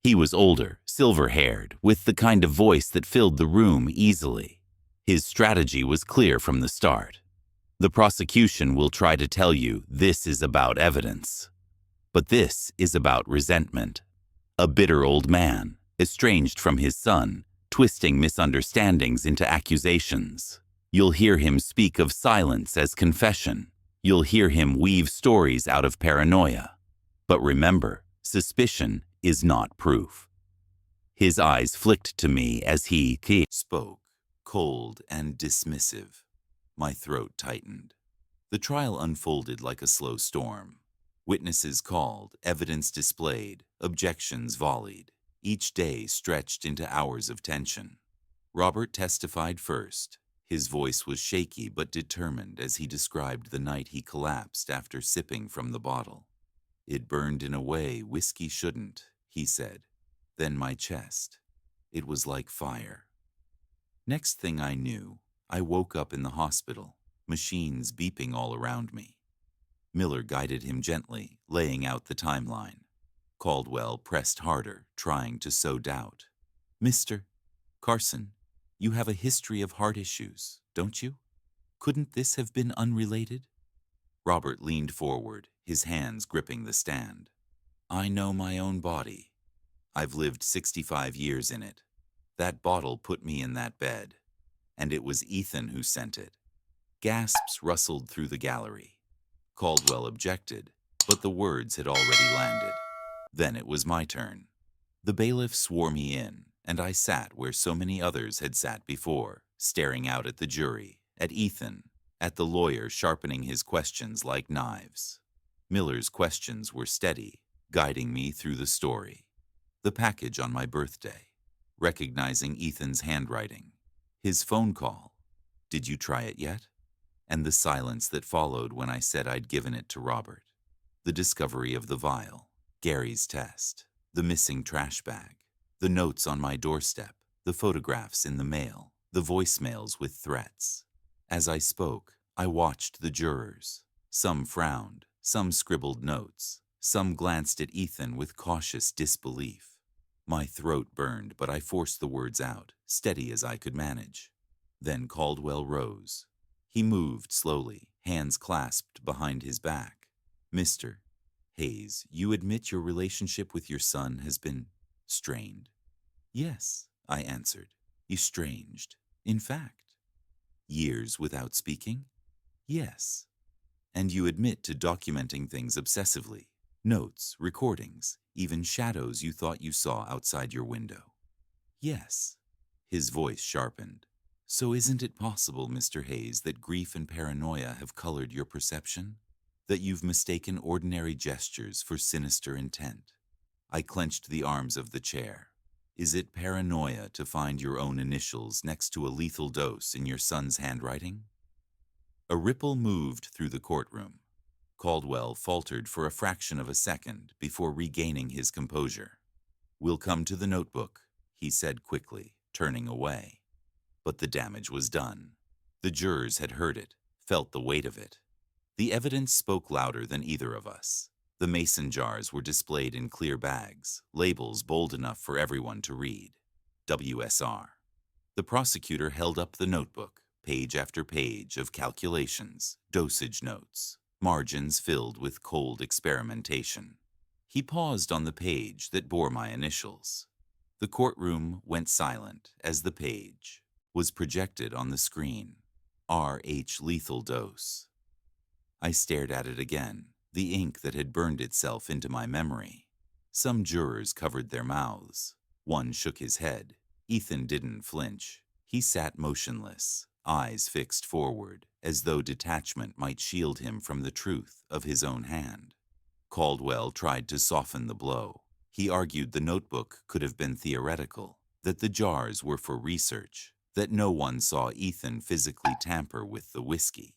He was older, silver-haired, with the kind of voice that filled the room easily. His strategy was clear from the start. The prosecution will try to tell you this is about evidence. But this is about resentment. A bitter old man, estranged from his son, twisting misunderstandings into accusations. You'll hear him speak of silence as confession. You'll hear him weave stories out of paranoia. But remember, suspicion is not proof. His eyes flicked to me as he spoke, cold and dismissive. My throat tightened. The trial unfolded like a slow storm. Witnesses called, evidence displayed, objections volleyed. Each day stretched into hours of tension. Robert testified first. His voice was shaky but determined as he described the night he collapsed after sipping from the bottle. "It burned in a way whiskey shouldn't," he said. "Then my chest. It was like fire." Next thing I knew, I woke up in the hospital, machines beeping all around me. Miller guided him gently, laying out the timeline. Caldwell pressed harder, trying to sow doubt. "Mr. Carson, you have a history of heart issues, don't you? Couldn't this have been unrelated?" Robert leaned forward, his hands gripping the stand. "I know my own body. I've lived 65 years in it. That bottle put me in that bed. And it was Ethan who sent it." Gasps rustled through the gallery. Caldwell objected, but the words had already landed. Then it was my turn. The bailiff swore me in, and I sat where so many others had sat before, staring out at the jury, at Ethan, at the lawyer sharpening his questions like knives. Miller's questions were steady, guiding me through the story. The package on my birthday, recognizing Ethan's handwriting, his phone call, "Did you try it yet?" and the silence that followed when I said I'd given it to Robert. The discovery of the vial, Gary's test, the missing trash bag, the notes on my doorstep, the photographs in the mail, the voicemails with threats. As I spoke, I watched the jurors. Some frowned, Some scribbled notes. Some glanced at Ethan with cautious disbelief. My throat burned, but I forced the words out, steady as I could manage. Then Caldwell rose. He moved slowly, hands clasped behind his back. Mr. Hayes, you admit your relationship with your son has been strained? Yes, I answered. Estranged, in fact. Years without speaking? Yes. And you admit to documenting things obsessively. Notes, recordings, even shadows you thought you saw outside your window. Yes. His voice sharpened. So isn't it possible, Mr. Hayes, that grief and paranoia have colored your perception? That you've mistaken ordinary gestures for sinister intent? I clenched the arms of the chair. Is it paranoia to find your own initials next to a lethal dose in your son's handwriting? A ripple moved through the courtroom. Caldwell faltered for a fraction of a second before regaining his composure. We'll come to the notebook, he said quickly, turning away. But the damage was done. The jurors had heard it, felt the weight of it. The evidence spoke louder than either of us. The mason jars were displayed in clear bags, labels bold enough for everyone to read. WSR. The prosecutor held up the notebook, page after page of calculations, dosage notes, margins filled with cold experimentation. He paused on the page that bore my initials. The courtroom went silent as the page was projected on the screen. RH lethal dose. I stared at it again, the ink that had burned itself into my memory. Some jurors covered their mouths. One shook his head. Ethan didn't flinch. He sat motionless, eyes fixed forward, as though detachment might shield him from the truth of his own hand. Caldwell tried to soften the blow. He argued the notebook could have been theoretical, that the jars were for research, that no one saw Ethan physically tamper with the whiskey.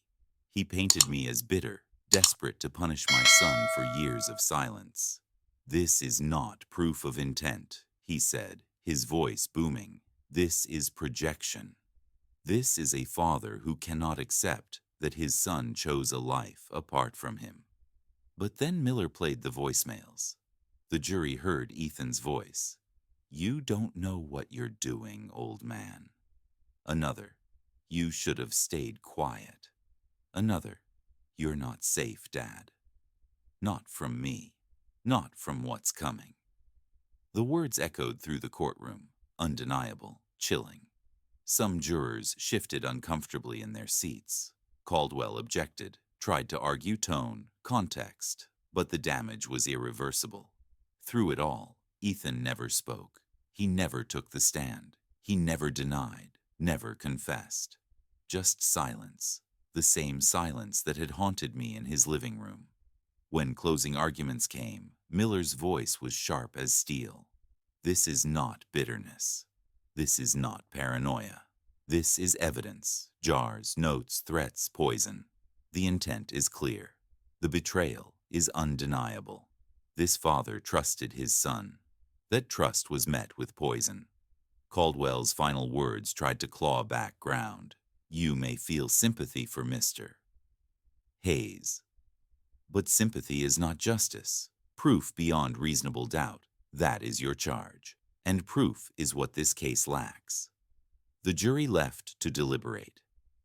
He painted me as bitter, desperate to punish my son for years of silence. This is not proof of intent, he said, his voice booming. This is projection. This is a father who cannot accept that his son chose a life apart from him. But then Miller played the voicemails. The jury heard Ethan's voice. You don't know what you're doing, old man. Another. You should have stayed quiet. Another. You're not safe, Dad. Not from me. Not from what's coming. The words echoed through the courtroom, undeniable, chilling. Some jurors shifted uncomfortably in their seats. Caldwell objected, tried to argue tone, context, but the damage was irreversible. Through it all, Ethan never spoke. He never took the stand. He never denied, never confessed. Just silence, the same silence that had haunted me in his living room. When closing arguments came, Miller's voice was sharp as steel. This is not bitterness. This is not paranoia. This is evidence, jars, notes, threats, poison. The intent is clear. The betrayal is undeniable. This father trusted his son. That trust was met with poison. Caldwell's final words tried to claw back ground. You may feel sympathy for Mr. Hayes. But sympathy is not justice. Proof beyond reasonable doubt. That is your charge. And proof is what this case lacks. The jury left to deliberate.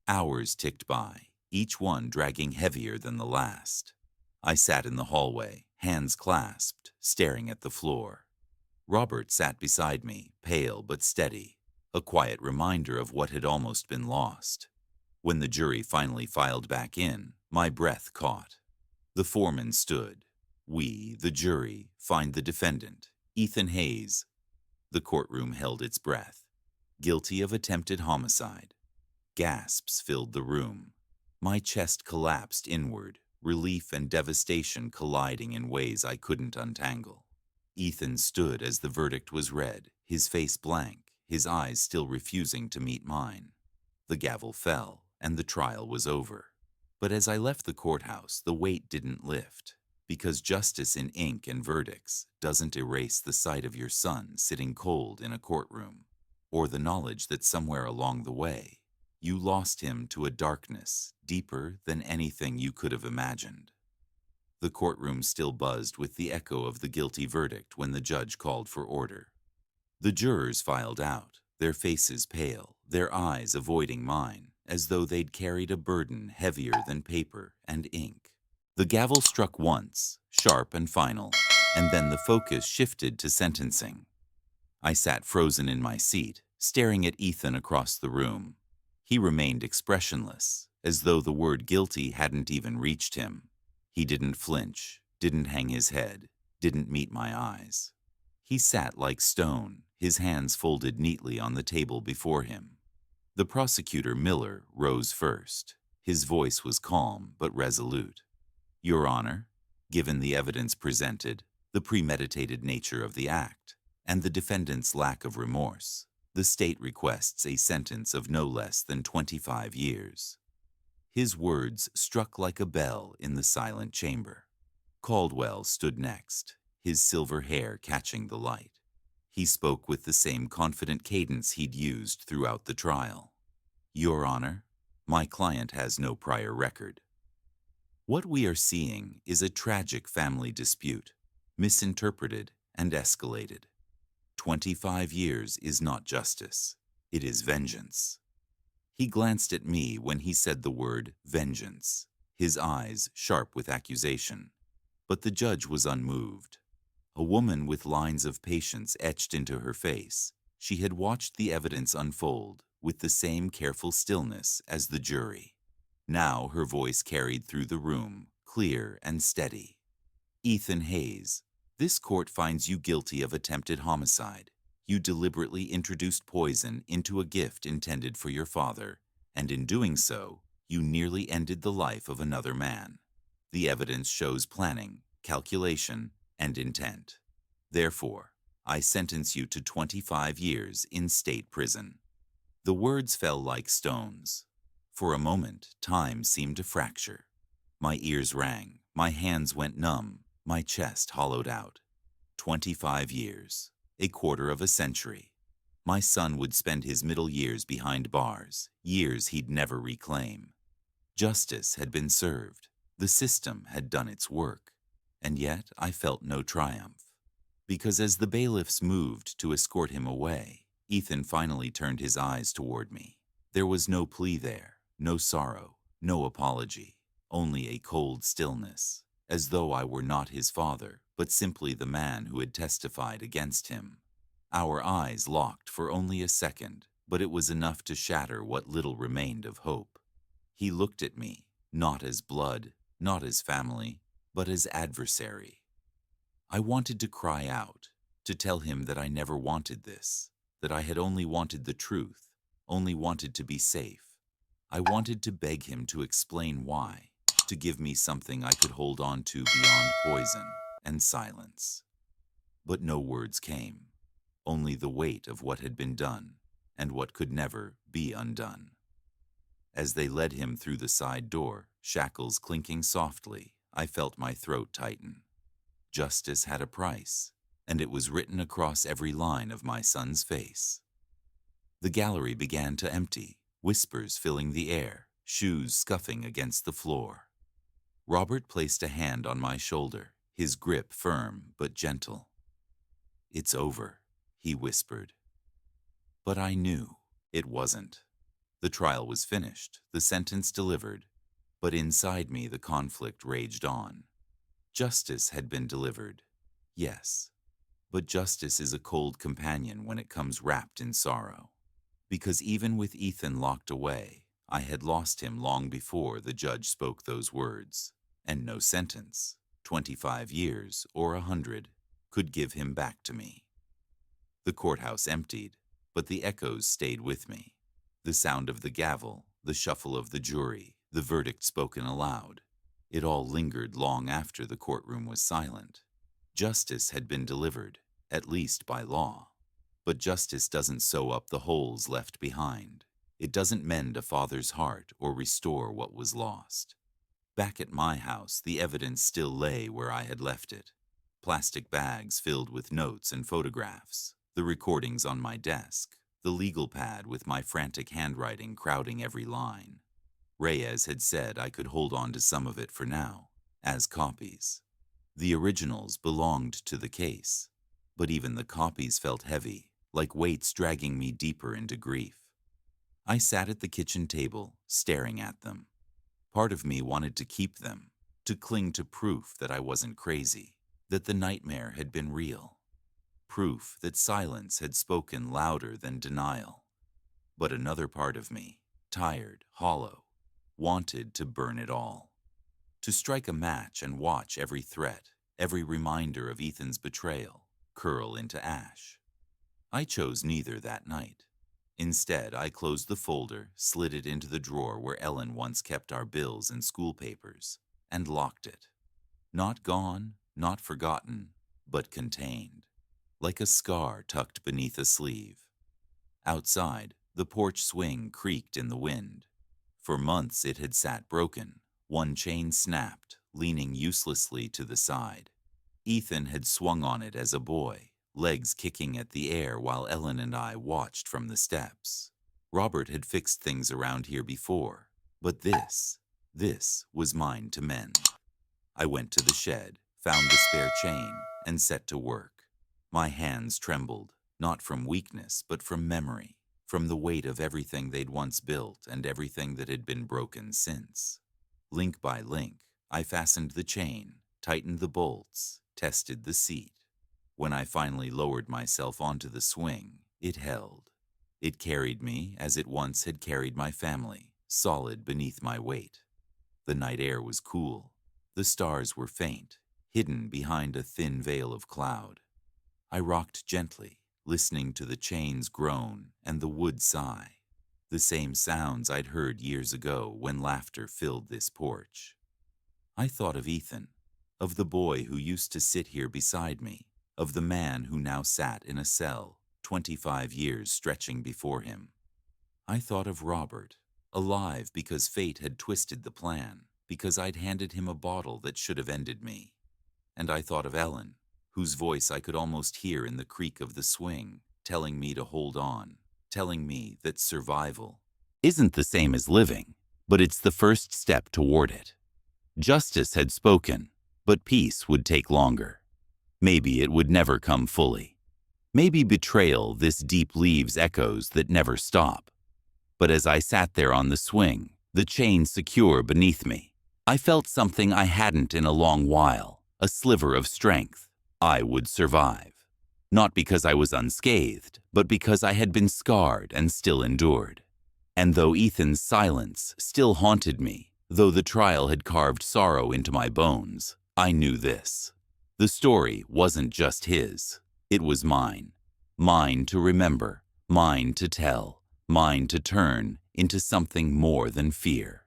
Hours ticked by, each one dragging heavier than the last. I sat in the hallway, hands clasped, staring at the floor. Robert sat beside me, pale but steady, a quiet reminder of what had almost been lost. When the jury finally filed back in, my breath caught. The foreman stood. We, the jury, find the defendant, Ethan Hayes. The courtroom held its breath. Guilty of attempted homicide. Gasps filled the room. My chest collapsed inward, relief and devastation colliding in ways I couldn't untangle. Ethan stood as the verdict was read, his face blank, his eyes still refusing to meet mine. The gavel fell, and the trial was over. But as I left the courthouse, the weight didn't lift, because justice in ink and verdicts doesn't erase the sight of your son sitting cold in a courtroom, or the knowledge that somewhere along the way, you lost him to a darkness deeper than anything you could have imagined. The courtroom still buzzed with the echo of the guilty verdict when the judge called for order. The jurors filed out, their faces pale, their eyes avoiding mine, as though they'd carried a burden heavier than paper and ink. The gavel struck once, sharp and final, and then the focus shifted to sentencing. I sat frozen in my seat, staring at Ethan across the room. He remained expressionless, as though the word guilty hadn't even reached him. He didn't flinch, didn't hang his head, didn't meet my eyes. He sat like stone, his hands folded neatly on the table before him. The prosecutor, Miller, rose first. His voice was calm but resolute. "Your Honor, given the evidence presented, the premeditated nature of the act, and the defendant's lack of remorse, the state requests a sentence of no less than 25 years. His words struck like a bell in the silent chamber. Caldwell stood next, his silver hair catching the light. He spoke with the same confident cadence he'd used throughout the trial. "Your Honor, my client has no prior record." What we are seeing is a tragic family dispute, misinterpreted and escalated. 25 years is not justice, it is vengeance. He glanced at me when he said the word vengeance, his eyes sharp with accusation. But the judge was unmoved. A woman with lines of patience etched into her face, she had watched the evidence unfold with the same careful stillness as the jury. Now her voice carried through the room, clear and steady. "Ethan Hayes, this court finds you guilty of attempted homicide. You deliberately introduced poison into a gift intended for your father, and in doing so, you nearly ended the life of another man. The evidence shows planning, calculation, and intent. Therefore, I sentence you to 25 years in state prison." The words fell like stones. For a moment, time seemed to fracture. My ears rang, my hands went numb, my chest hollowed out. 25 years, a quarter of a century. My son would spend his middle years behind bars, years he'd never reclaim. Justice had been served. The system had done its work. And yet I felt no triumph. Because as the bailiffs moved to escort him away, Ethan finally turned his eyes toward me. There was no plea there, no sorrow, no apology, only a cold stillness, as though I were not his father, but simply the man who had testified against him. Our eyes locked for only a second, but it was enough to shatter what little remained of hope. He looked at me, not as blood, not as family, but as adversary. I wanted to cry out, to tell him that I never wanted this, that I had only wanted the truth, only wanted to be safe. I wanted to beg him to explain why, to give me something I could hold on to beyond poison and silence. But no words came, only the weight of what had been done and what could never be undone. As they led him through the side door, shackles clinking softly, I felt my throat tighten. Justice had a price, and it was written across every line of my son's face. The gallery began to empty, whispers filling the air, shoes scuffing against the floor. Robert placed a hand on my shoulder, his grip firm but gentle. "It's over," he whispered. But I knew it wasn't. The trial was finished, the sentence delivered, but inside me the conflict raged on. Justice had been delivered, yes, but justice is a cold companion when it comes wrapped in sorrow. Because even with Ethan locked away, I had lost him long before the judge spoke those words, and no sentence, 25 years or 100, could give him back to me. The courthouse emptied, but the echoes stayed with me. The sound of the gavel, the shuffle of the jury, the verdict spoken aloud. It all lingered long after the courtroom was silent. Justice had been delivered, at least by law. But justice doesn't sew up the holes left behind. It doesn't mend a father's heart or restore what was lost. Back at my house, the evidence still lay where I had left it. Plastic bags filled with notes and photographs, the recordings on my desk, the legal pad with my frantic handwriting crowding every line. Reyes had said I could hold on to some of it for now, as copies. The originals belonged to the case, but even the copies felt heavy, like weights dragging me deeper into grief. I sat at the kitchen table, staring at them. Part of me wanted to keep them, to cling to proof that I wasn't crazy, that the nightmare had been real. Proof that silence had spoken louder than denial. But another part of me, tired, hollow, wanted to burn it all. To strike a match and watch every threat, every reminder of Ethan's betrayal, curl into ash. I chose neither that night. Instead, I closed the folder, slid it into the drawer where Ellen once kept our bills and school papers, and locked it. Not gone, not forgotten, but contained, like a scar tucked beneath a sleeve. Outside, the porch swing creaked in the wind. For months it had sat broken, one chain snapped, leaning uselessly to the side. Ethan had swung on it as a boy, legs kicking at the air while Ellen and I watched from the steps. Robert had fixed things around here before, but this was mine to mend. I went to the shed, found the spare chain, and set to work. My hands trembled, not from weakness, but from memory, from the weight of everything they'd once built and everything that had been broken since. Link by link, I fastened the chain, tightened the bolts, tested the seat. When I finally lowered myself onto the swing, it held. It carried me as it once had carried my family, solid beneath my weight. The night air was cool. The stars were faint, hidden behind a thin veil of cloud. I rocked gently, listening to the chains groan and the wood sigh, the same sounds I'd heard years ago when laughter filled this porch. I thought of Ethan, of the boy who used to sit here beside me, of the man who now sat in a cell, 25 years stretching before him. I thought of Robert, alive because fate had twisted the plan, because I'd handed him a bottle that should have ended me. And I thought of Ellen, whose voice I could almost hear in the creak of the swing, telling me to hold on, telling me that survival isn't the same as living, but it's the first step toward it. Justice had spoken, but peace would take longer. Maybe it would never come fully. Maybe betrayal this deep leaves echoes that never stop. But as I sat there on the swing, the chain secure beneath me, I felt something I hadn't in a long while, a sliver of strength. I would survive. Not because I was unscathed, but because I had been scarred and still endured. And though Ethan's silence still haunted me, though the trial had carved sorrow into my bones, I knew this. The story wasn't just his. It was mine. Mine to remember, mine to tell, mine to turn into something more than fear.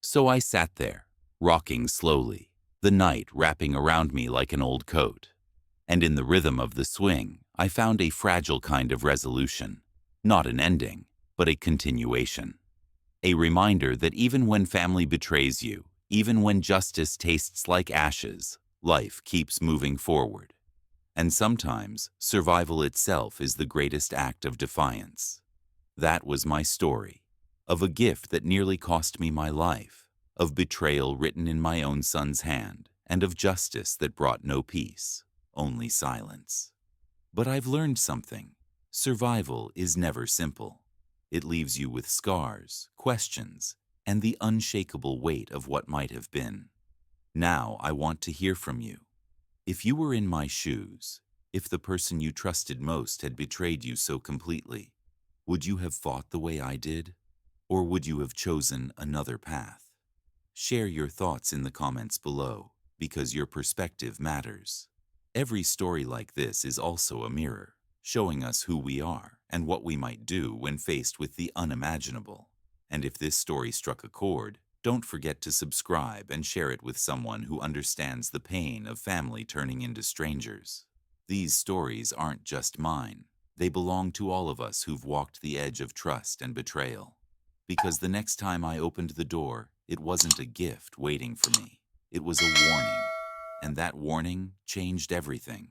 So I sat there, rocking slowly, the night wrapping around me like an old coat. And in the rhythm of the swing, I found a fragile kind of resolution. Not an ending, but a continuation. A reminder that even when family betrays you, even when justice tastes like ashes, life keeps moving forward. And sometimes, survival itself is the greatest act of defiance. That was my story, of a gift that nearly cost me my life, of betrayal written in my own son's hand, and of justice that brought no peace, only silence. But I've learned something. Survival is never simple. It leaves you with scars, questions, and the unshakable weight of what might have been. Now I want to hear from you. If you were in my shoes, if the person you trusted most had betrayed you so completely, would you have fought the way I did? Or would you have chosen another path? Share your thoughts in the comments below, because your perspective matters. Every story like this is also a mirror, showing us who we are and what we might do when faced with the unimaginable. And if this story struck a chord, don't forget to subscribe and share it with someone who understands the pain of family turning into strangers. These stories aren't just mine. They belong to all of us who've walked the edge of trust and betrayal. Because the next time I opened the door, it wasn't a gift waiting for me. It was a warning. And that warning changed everything.